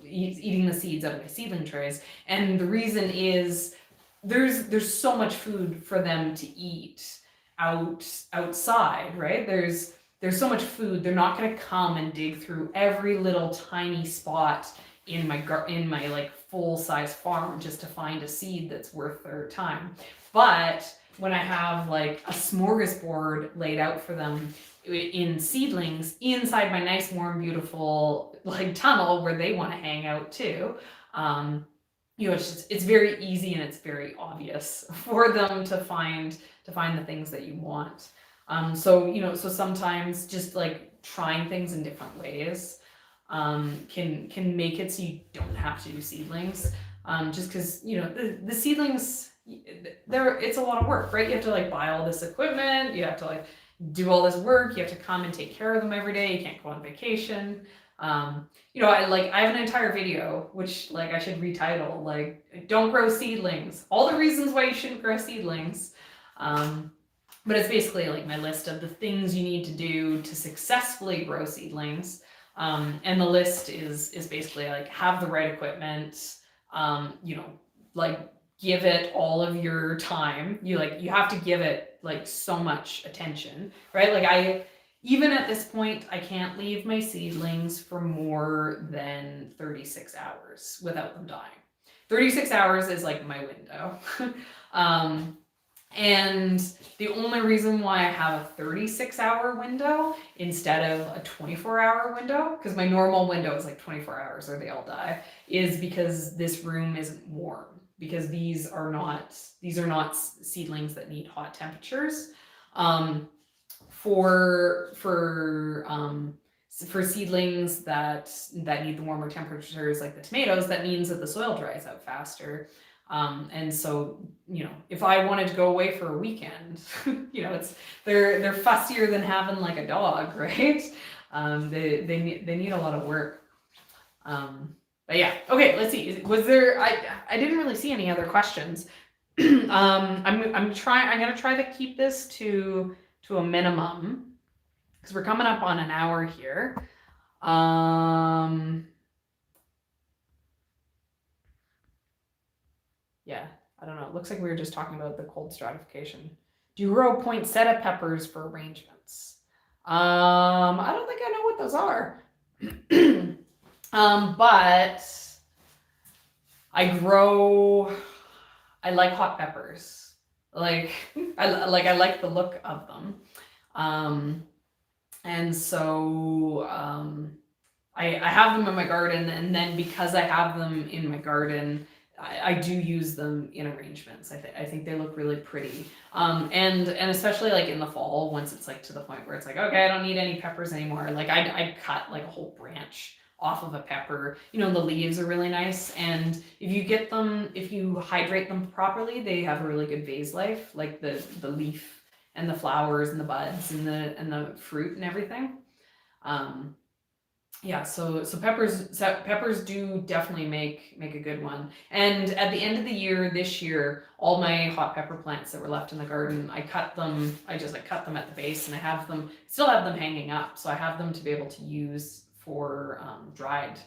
eating the seeds out of my seedling trays. And the reason is there's so much food for them to eat outside, right? There's so much food. They're not going to come and dig through every little tiny spot in my like full-size farm just to find a seed that's worth their time. But when I have like a smorgasbord laid out for them in seedlings inside my nice, warm, beautiful like tunnel where they want to hang out too, you know, it's very easy and it's very obvious for them to find the things that you want. So you know, so sometimes just like trying things in different ways can make it so you don't have to do seedlings, just because, you know, the seedlings, it's a lot of work, right? You have to like buy all this equipment, you have to like do all this work, you have to come and take care of them every day, you can't go on vacation. You know, I have an entire video which like I should retitle like don't grow seedlings, all the reasons why you shouldn't grow seedlings. But it's basically like my list of the things you need to do to successfully grow seedlings. And the list is basically like have the right equipment, you know, like give it all of your time. You have to give it like so much attention, right? Like even at this point, I can't leave my seedlings for more than 36 hours without them dying. 36 hours is like my window. And the only reason why I have a 36-hour window instead of a 24-hour window, because my normal window is like 24 hours or they all die, is because this room isn't warm. Because these are not seedlings that need hot temperatures. For seedlings that need the warmer temperatures, like the tomatoes, that means that the soil dries out faster. And so, if I wanted to go away for a weekend, they're fussier than having like a dog, right? They need a lot of work. But yeah, okay, let's see. Was there? I didn't really see any other questions. I'm gonna try to keep this to a minimum because we're coming up on an hour here. Yeah, I don't know. It looks like we were just talking about the cold stratification. Do you grow poinsettia peppers for arrangements? I don't think I know what those are. But I like hot peppers. I like the look of them. And so I have them in my garden, and then because I have them in my garden, I do use them in arrangements. I think they look really pretty. And especially like in the fall, once it's like to the point where it's like, okay, I don't need any peppers anymore. Like I'd cut like a whole branch off of a pepper. The leaves are really nice, and if you hydrate them properly, they have a really good vase life, like the leaf and the flowers and the buds and the fruit and everything. Yeah, so peppers do definitely make a good one. And at the end of the year this year, all my hot pepper plants that were left in the garden, I cut them at the base, and I still have them hanging up, so I have them to be able to use for dried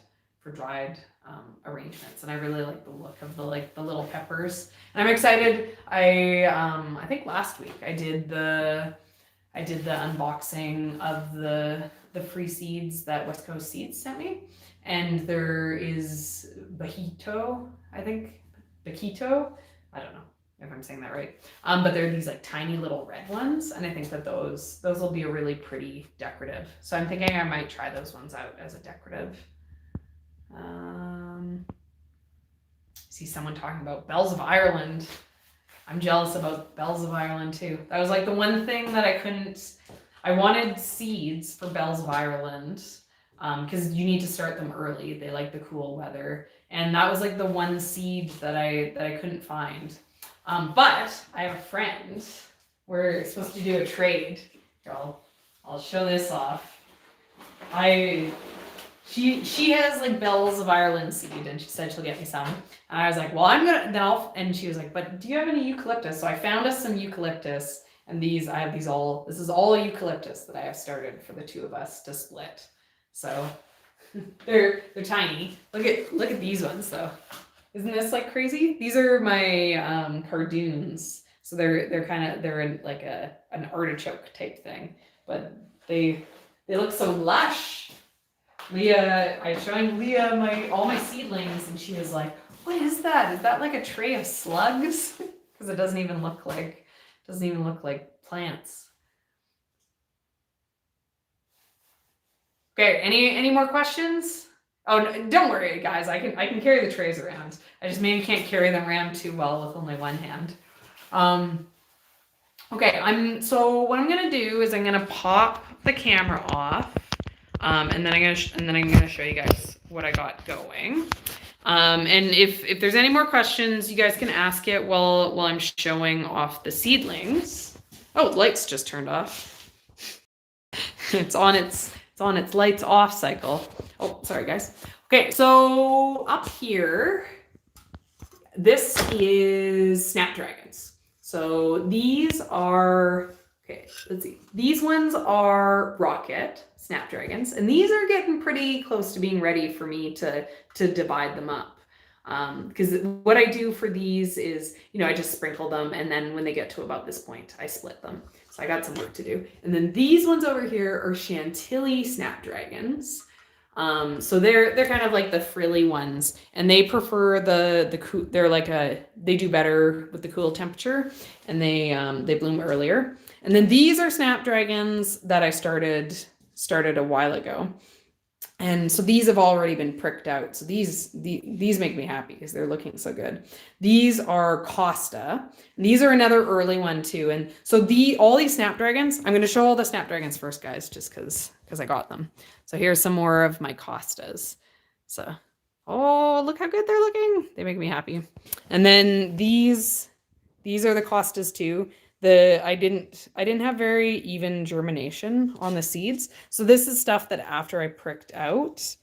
arrangements. And I really like the look of the little peppers. And I'm excited. I think last week I did the unboxing of the free seeds that West Coast Seeds sent me, and there is Bajito, I don't know if I'm saying that right, but they're these like tiny little red ones, and I think that those will be a really pretty decorative. So I'm thinking I might try those ones out as a decorative. See someone talking about Bells of Ireland. I'm jealous about Bells of Ireland too. That was like the one thing that I wanted seeds for Bells of Ireland, because you need to start them early. They like the cool weather, and that was like the one seed that I couldn't find. But I have a friend. We're supposed to do a trade. Here, I'll show this off. She has like Bells of Ireland seed, and she said she'll get me some. And I was like, well, and she was like, but do you have any eucalyptus? So I found us some eucalyptus. And this is all eucalyptus that I have started for the two of us to split. So they're tiny. Look at these ones though. Isn't this like crazy? These are my cardoons. So they're in like an artichoke type thing, but they look so lush. I was showing Leah all my seedlings, and she was like, "What is that? Is that like a tray of slugs?" Because it doesn't even look like plants. Okay, any more questions? Oh, no, don't worry, guys. I can carry the trays around. I just maybe can't carry them around too well with only one hand. Okay, so what I'm gonna do is I'm gonna pop the camera off, and then I'm gonna show you guys what I got going. And if there's any more questions, you guys can ask it while I'm showing off the seedlings. Oh, lights just turned off. It's on its lights off cycle. Oh, sorry guys. Okay, so up here, this is snapdragons. So these are, okay, let's see. These ones are rocket snapdragons, and these are getting pretty close to being ready for me to divide them up. Because what I do for these is, I just sprinkle them, and then when they get to about this point, I split them. So I got some work to do. And then these ones over here are Chantilly snapdragons. So they're kind of like the frilly ones, and they prefer the cool. They're like they do better with the cool temperature, and they bloom earlier. And then these are snapdragons that I started a while ago. And so these have already been pricked out. So these make me happy because they're looking so good. These are Costa. And these are another early one too. And so all these snapdragons, I'm going to show all the snapdragons first, guys, just because I got them. So here's some more of my Costas. So, oh, look how good they're looking. They make me happy. And then these are the Costas too. I didn't have very even germination on the seeds. So this is stuff that after I pricked out,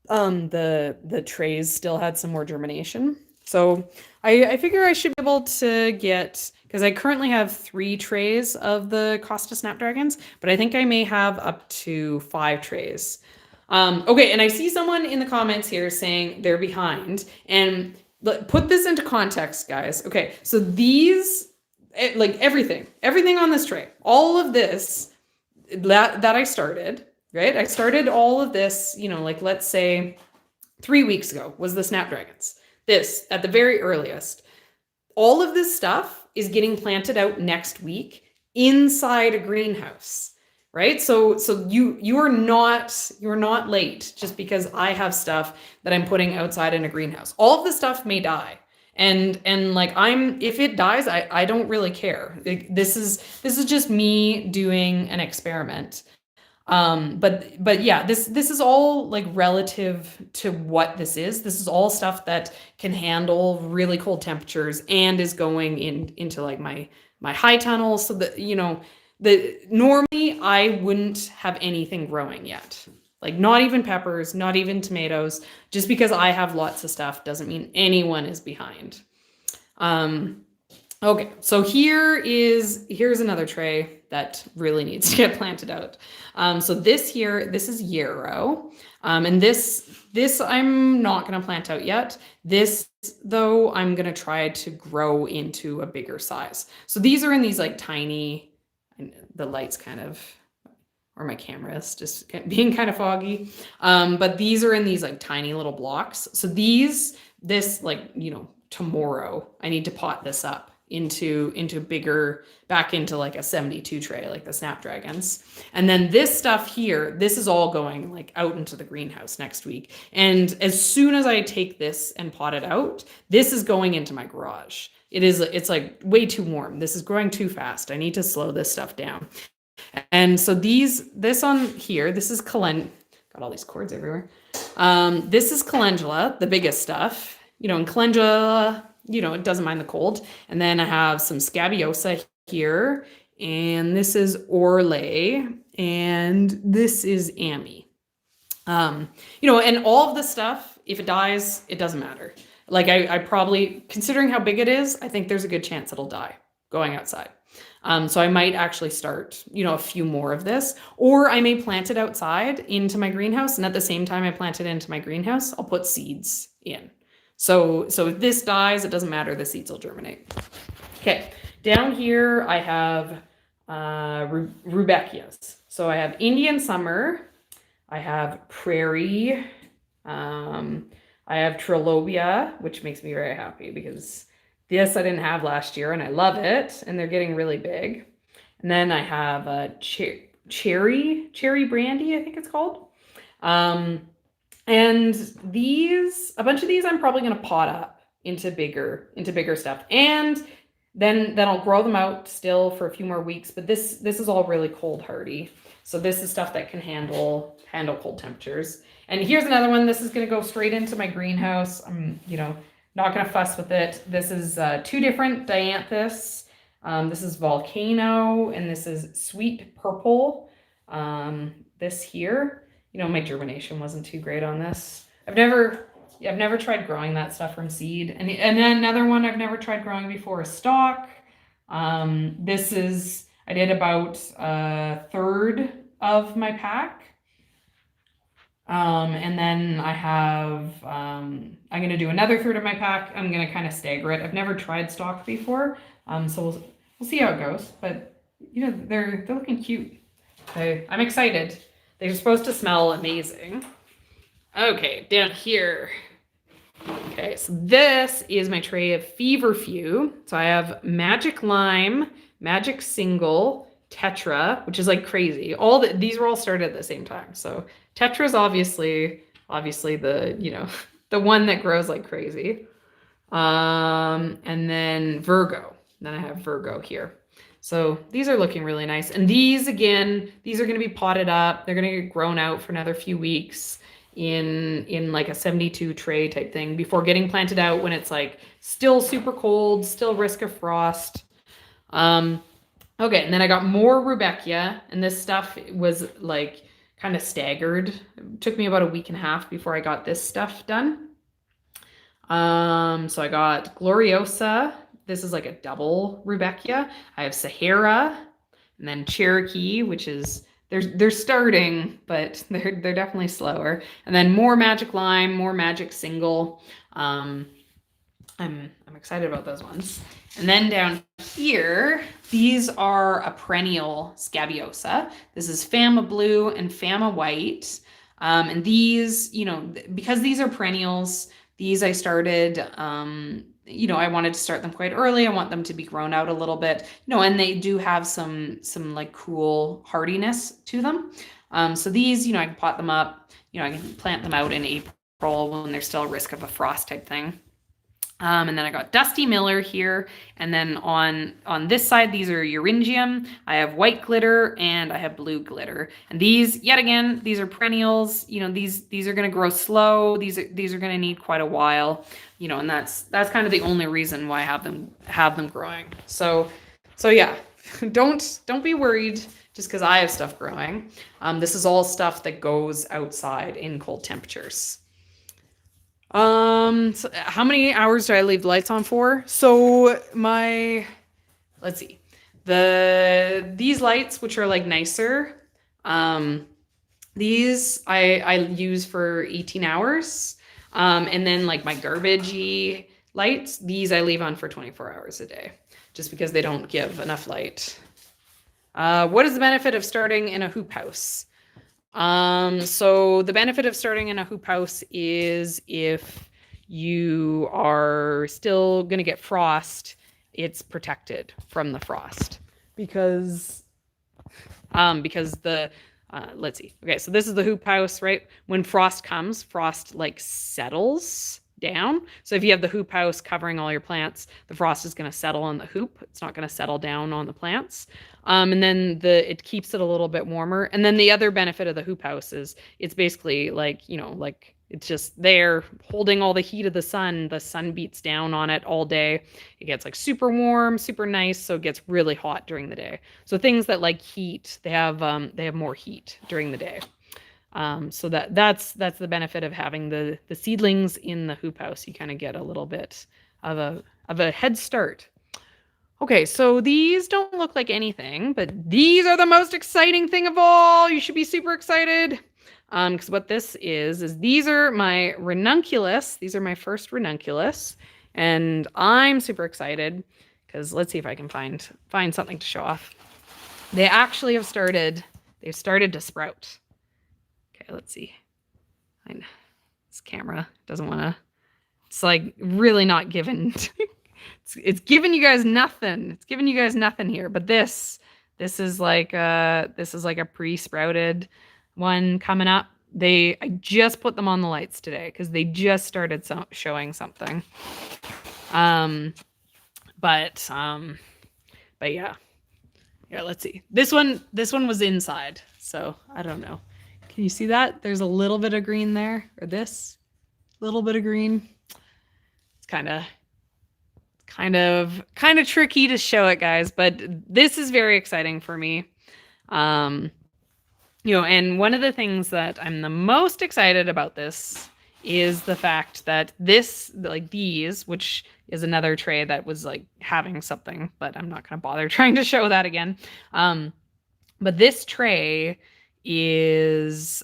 the trays still had some more germination. So I figure I should be able to get, because I currently have 3 trays of the Costa Snapdragons, but I think I may have up to 5 trays. Okay, and I see someone in the comments here saying they're behind, and put this into context, guys. Okay, so these, like everything on this tray, all of this that I started, right? I started all of this, like let's say 3 weeks ago was the Snapdragons. This at the very earliest. All of this stuff is getting planted out next week inside a greenhouse, right? So you're not late just because I have stuff that I'm putting outside in a greenhouse. All of the stuff may die. And like if it dies, I don't really care. This is just me doing an experiment. But yeah, this is all like relative to what this is. This is all stuff that can handle really cold temperatures and is going into like my high tunnels. So that, normally I wouldn't have anything growing yet. Like not even peppers, not even tomatoes. Just because I have lots of stuff doesn't mean anyone is behind. Okay, so here's another tray that really needs to get planted out. So this is yarrow. And this I'm not going to plant out yet. This, though, I'm going to try to grow into a bigger size. So these are in these like tiny, the light's kind of, or my camera is just being kind of foggy. But these are in these like tiny little blocks. So this like, tomorrow I need to pot this up into bigger, back into like a 72 tray, like the Snapdragons. And then this stuff here, this is all going like out into the greenhouse next week. And as soon as I take this and pot it out, this is going into my garage. It's like way too warm. This is growing too fast. I need to slow this stuff down. And so this on here, this is got all these cords everywhere. This is calendula, the biggest stuff, and calendula, it doesn't mind the cold. And then I have some scabiosa here, and this is orlay, and this is ammi. And all of this stuff, if it dies, it doesn't matter. Like I probably, considering how big it is, I think there's a good chance it'll die going outside. So I might actually start, a few more of this, or I may plant it outside into my greenhouse. And at the same time I plant it into my greenhouse, I'll put seeds in. So if this dies, it doesn't matter. The seeds will germinate. Okay. Down here, I have rudbeckias. So I have Indian summer. I have prairie. I have trilobia, which makes me very happy because this I didn't have last year and I love it. And they're getting really big. And then I have cherry brandy, I think it's called. And a bunch of these I'm probably going to pot up into bigger stuff. And then I'll grow them out still for a few more weeks. But this is all really cold hardy. So this is stuff that can handle cold temperatures. And here's another one. This is going to go straight into my greenhouse. I'm, not going to fuss with it. This is 2 different dianthus. This is volcano, and this is sweet purple. This here, my germination wasn't too great on this. I've never tried growing that stuff from seed. And then another one I've never tried growing before is stock. I did about a third of my pack. And then I have, I'm going to do another third of my pack. I'm going to kind of stagger it. I've never tried stock before. So we'll see how it goes, but you know, they're looking cute. I'm excited. They're supposed to smell amazing. Okay, down here. Okay, so this is my tray of feverfew. So I have magic lime, magic single, tetra, which is like crazy. These were all started at the same time. So tetra is obviously the, you know, the one that grows like crazy. And then Virgo. Then I have Virgo here. So these are looking really nice. And these, again, these are going to be potted up. They're going to get grown out for another few weeks in like a 72 tray type thing before getting planted out when it's like still super cold, still risk of frost. Okay, and then I got more Rudbeckia, and this stuff was like kind of staggered. It took me about a week and a half before I got this stuff done. So I got Gloriosa. This is like a double Rudbeckia. I have Sahara, and then Cherokee, which is they're starting, but they're definitely slower. And then more Magic Lime, more Magic Single. I'm excited about those ones. And then down here, these are a perennial Scabiosa. This is Fama Blue and Fama White. And these, you know, because these are perennials, these I started, you know, I wanted to start them quite early. I want them to be grown out a little bit, you know, and they do have some like cool hardiness to them. So these, you know, I can pot them up, you know, I can plant them out in April when there's still a risk of a frost type thing. And then I got Dusty Miller here. And then on this side, these are Euringium. I have white glitter and I have blue glitter. And these, yet again, these are perennials. You know, these are going to grow slow. These are going to need quite a while. You know, and that's kind of the only reason why I have them growing. So yeah, don't be worried just because I have stuff growing. This is all stuff that goes outside in cold temperatures. So how many hours do I leave the lights on for? So let's see, these lights, which are like nicer, these I use for 18 hours. And then like my garbagey lights, these I leave on for 24 hours a day, just because they don't give enough light. What is the benefit of starting in a hoop house? So the benefit of starting in a hoop house is if you are still going to get frost, it's protected from the frost because let's see. Okay, so this is the hoop house, right? When frost comes, frost like settles down. So if you have the hoop house covering all your plants, the frost is going to settle on the hoop. It's not going to settle down on the plants. And then it keeps it a little bit warmer. And then the other benefit of the hoop house is it's basically like, you know, like it's just there holding all the heat of the sun. The sun beats down on it all day. It gets like super warm, super nice. So it gets really hot during the day. So things that like heat, they have more heat during the day. So that's the benefit of having the seedlings in the hoop house. You kind of get a little bit of a head start. Okay, so these don't look like anything, but these are the most exciting thing of all. You should be super excited. Because what this is these are my ranunculus. These are my first ranunculus. And I'm super excited because let's see if I can find something to show off. They actually have they've started to sprout. Okay, let's see. This camera doesn't want to, it's like really not given. It's giving you guys nothing. It's giving you guys nothing here. But this is like a pre-sprouted one coming up. I just put them on the lights today because they just started showing something. But yeah. Yeah, let's see. This one was inside, so I don't know. Can you see that? There's a little bit of green there, or this little bit of green. It's kind of tricky to show it, guys, but this is very exciting for me. You know, and one of the things that I'm the most excited about this is the fact that this, like these, which is another tray that was like having something, but I'm not going to bother trying to show that again. But this tray is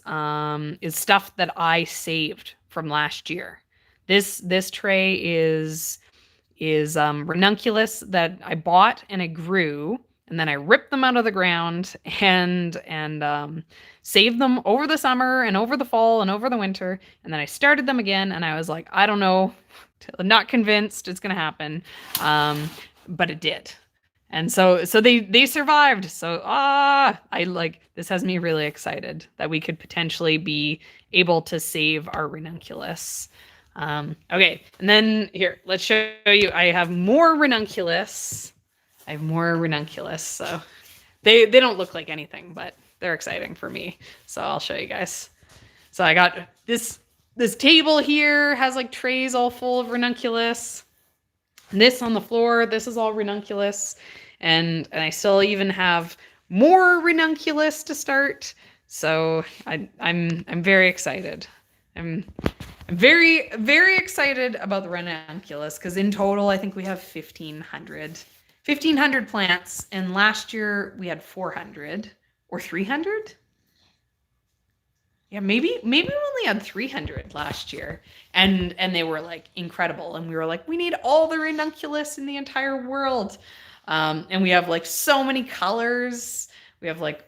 stuff that I saved from last year. This tray is ranunculus that I bought and it grew. and then I ripped them out of the ground and saved them over the summer and over the fall and over the winter. And then I started them again, and I was like, I don't know, not convinced it's gonna happen, but it did. And so they survived. So I like, this has me really excited that we could potentially be able to save our ranunculus. Okay, and then here, let's show you. I have more ranunculus. So they don't look like anything, but they're exciting for me. So I'll show you guys. So I got this table here has like trays all full of ranunculus. This on the floor, this is all ranunculus, and I still even have more ranunculus to start. So I'm very excited. I'm very, very excited about the ranunculus, because in total I think we have 1,500 plants, and last year we had 400 or 300. Yeah, maybe we only had 300 last year, and they were like incredible, and we were like, we need all the ranunculus in the entire world, and we have like so many colors. We have like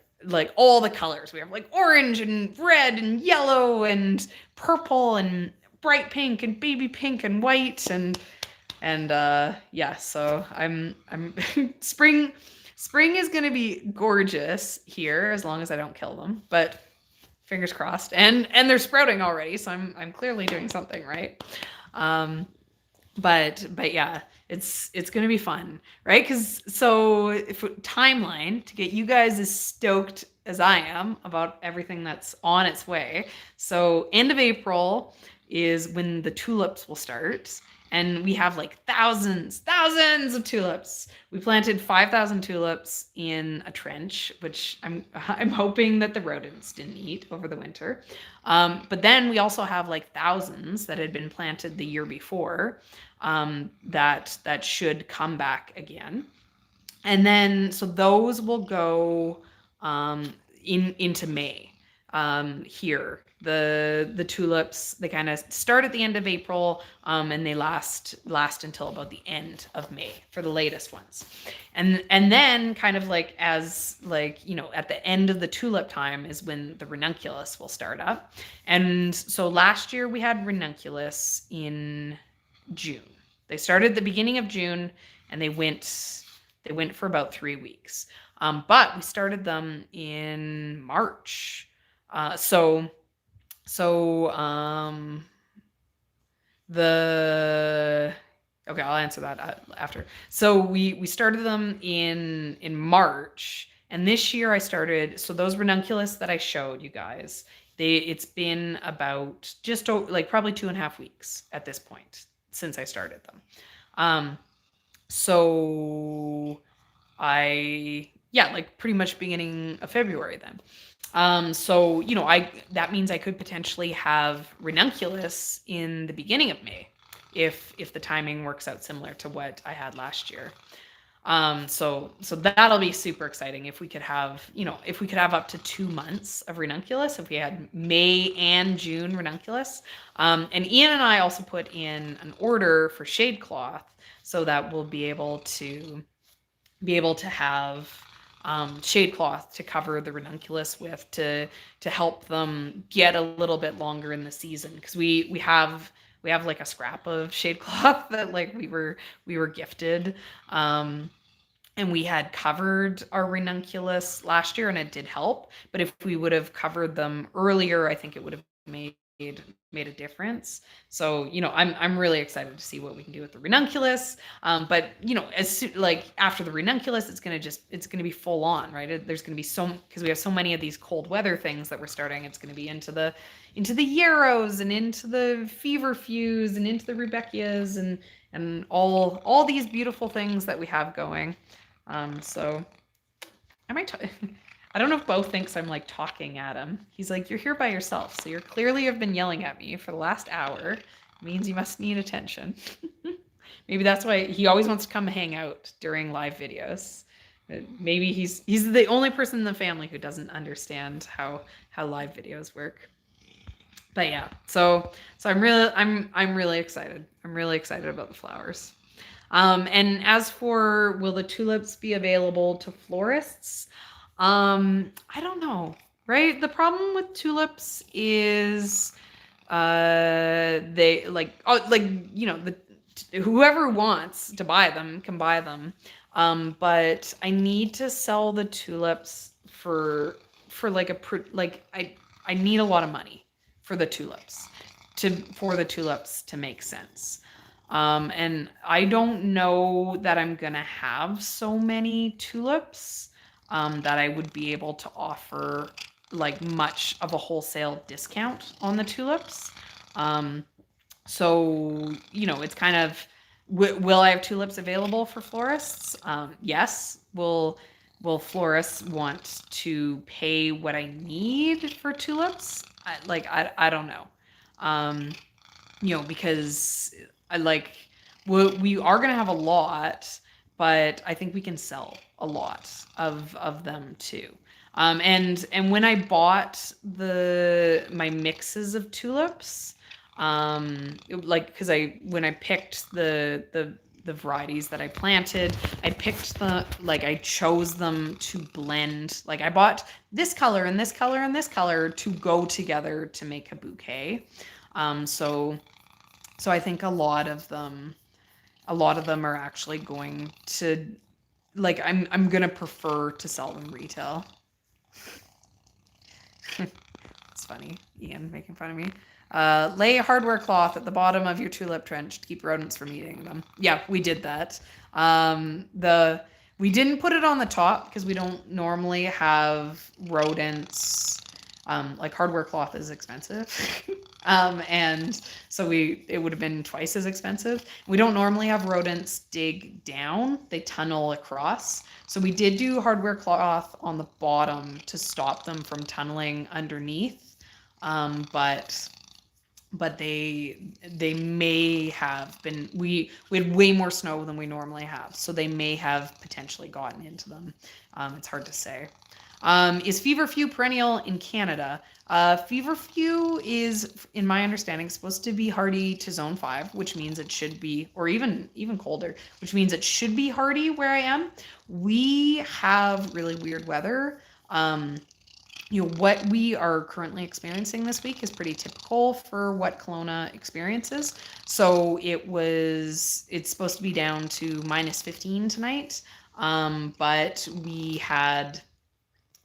all the colors. We have like orange and red and yellow and purple and bright pink and baby pink and white and yeah. So I'm spring is gonna be gorgeous here, as long as I don't kill them, but fingers crossed. And they're sprouting already, so I'm clearly doing something right. But yeah, it's gonna be fun, right? Because so if timeline to get you guys as stoked as I am about everything that's on its way. So end of April is when the tulips will start. And we have like thousands of tulips. We planted 5,000 tulips in a trench, which I'm hoping that the rodents didn't eat over the winter. But then we also have like thousands that had been planted the year before, that should come back again. And then so those will go into May. Here, the tulips, they kind of start at the end of April, and they last until about the end of May for the latest ones. And then kind of like as like, you know, at the end of the tulip time is when the ranunculus will start up. And so last year we had ranunculus in June. They started at the beginning of June, and they went for about 3 weeks. But we started them in March. Okay, I'll answer that after. So we started them in March, and this year I started, so those ranunculus that I showed you guys, it's been about just like probably 2.5 weeks at this point since I started them. So like pretty much beginning of February then. So, you know, that means I could potentially have ranunculus in the beginning of May if the timing works out similar to what I had last year. So that'll be super exciting if we could have, you know, up to 2 months of ranunculus, if we had May and June ranunculus. And Ian and I also put in an order for shade cloth so that we'll be able to have shade cloth to cover the ranunculus with, to help them get a little bit longer in the season, because we have like a scrap of shade cloth that like we were gifted, and we had covered our ranunculus last year, and it did help, but if we would have covered them earlier, I think it would have made a difference. So, you know, I'm really excited to see what we can do with the ranunculus. But you know, like after the ranunculus, it's gonna be full on, right? There's gonna be because we have so many of these cold weather things that we're starting. It's gonna be into the yarrows and into the feverfews and into the rudbeckias and all these beautiful things that we have going. So am I? I don't know if Bo thinks I'm like talking at him. He's like, you're here by yourself, so you clearly have been yelling at me for the last hour. It means you must need attention. Maybe that's why he always wants to come hang out during live videos. Maybe he's the only person in the family who doesn't understand how live videos work. But yeah, so I'm really excited. I'm really excited about the flowers. And as for will the tulips be available to florists? I don't know, right? The problem with tulips is they like, oh, like, you know, whoever wants to buy them can buy them. But I need to sell the tulips for like I need a lot of money for the tulips to make sense. And I don't know that I'm gonna have so many tulips that I would be able to offer like much of a wholesale discount on the tulips. Um, so, you know, it's kind of, will I have tulips available for florists? Yes. Will florists want to pay what I need for tulips? I don't know. Um, you know, because I like, we are going to have a lot, but I think we can sell a lot of them too. And when I bought my mixes of tulips, because when I picked the varieties that I planted, I chose them to blend. Like I bought this color and this color and this color to go together to make a bouquet. So I think a lot of them are actually going to, like, I'm gonna prefer to sell them retail. It's funny, Ian making fun of me. Lay hardware cloth at the bottom of your tulip trench to keep rodents from eating them. Yeah, we did that. We didn't put it on the top because we don't normally have rodents. Like hardware cloth is expensive. And so it would have been twice as expensive. We don't normally have rodents dig down, they tunnel across. So we did do hardware cloth on the bottom to stop them from tunneling underneath. But they may have been, we had way more snow than we normally have, so they may have potentially gotten into them. It's hard to say. Is feverfew perennial in Canada? Feverfew is, in my understanding, supposed to be hardy to zone 5, which means it should be, or even colder, which means it should be hardy where I am. We have really weird weather. What we are currently experiencing this week is pretty typical for what Kelowna experiences. So it's supposed to be down to -15 tonight. But we had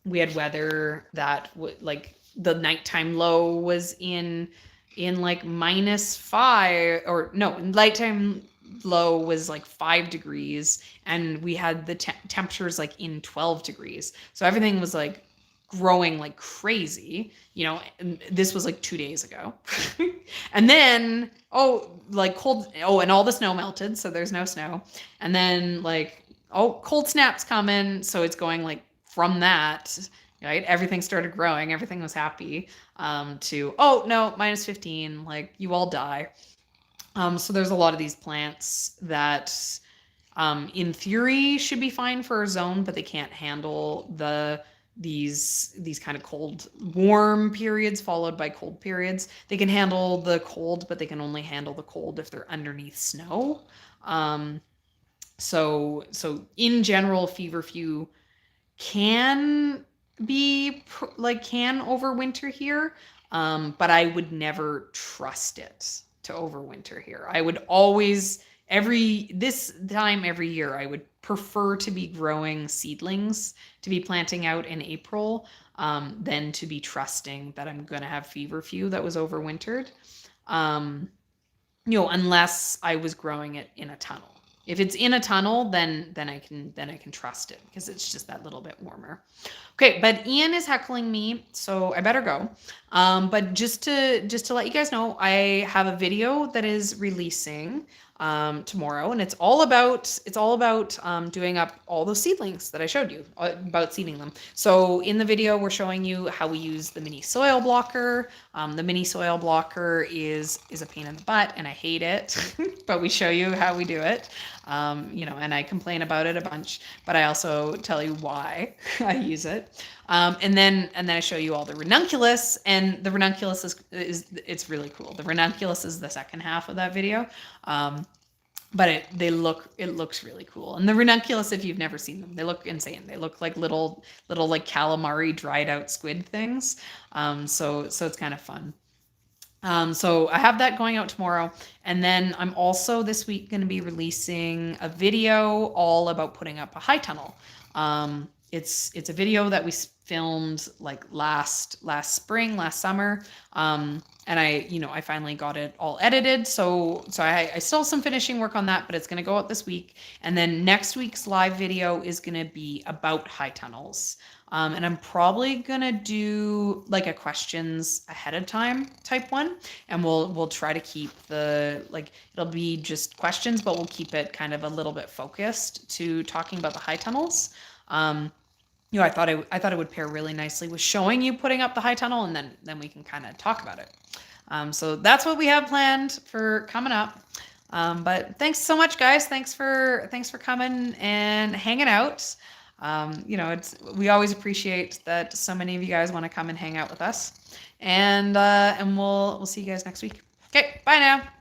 weather that like the nighttime low was in like -5, or no, nighttime low was like 5 degrees, and we had the temperatures like in 12 degrees. So everything was like growing like crazy, and this was like 2 days ago. And then, cold, and all the snow melted, so there's no snow. And then cold snap's coming, so it's going like from that, right? Everything started growing, everything was happy, to, oh no, -15, like you all die. So there's a lot of these plants that, in theory should be fine for a zone, but they can't handle these kind of cold, warm periods followed by cold periods. They can handle the cold, but they can only handle the cold if they're underneath snow. So in general, feverfew can overwinter here, but I would never trust it to overwinter here. I would always, this time every year, I would prefer to be growing seedlings, to be planting out in April, than to be trusting that I'm going to have feverfew that was overwintered, unless I was growing it in a tunnel. If it's in a tunnel, then I can trust it because it's just that little bit warmer. Okay, but Ian is heckling me, so I better go. But just to let you guys know, I have a video that is releasing tomorrow, and it's all about doing up all those seedlings that I showed you, about seeding them. So in the video, we're showing you how we use the mini soil blocker. The mini soil blocker is a pain in the butt, and I hate it, but we show you how we do it. And I complain about it a bunch, but I also tell you why I use it. And then I show you all the ranunculus, and the ranunculus is it's really cool. The ranunculus is the second half of that video. but it looks really cool. And the ranunculus, if you've never seen them, they look insane. They look like little like calamari dried out squid things. So it's kind of fun. So I have that going out tomorrow, and then I'm also this week going to be releasing a video all about putting up a high tunnel. It's a video that we filmed like last spring, last summer, and I finally got it all edited. So I still have some finishing work on that, but it's going to go out this week. And then next week's live video is going to be about high tunnels. And I'm probably gonna do like a questions ahead of time type one, and we'll try to keep it'll be just questions, but we'll keep it kind of a little bit focused to talking about the high tunnels. I thought it would pair really nicely with showing you putting up the high tunnel, and then we can kind of talk about it. So that's what we have planned for coming up. But thanks so much, guys. Thanks for coming and hanging out. We always appreciate that so many of you guys want to come and hang out with us, and we'll see you guys next week. Okay, bye now.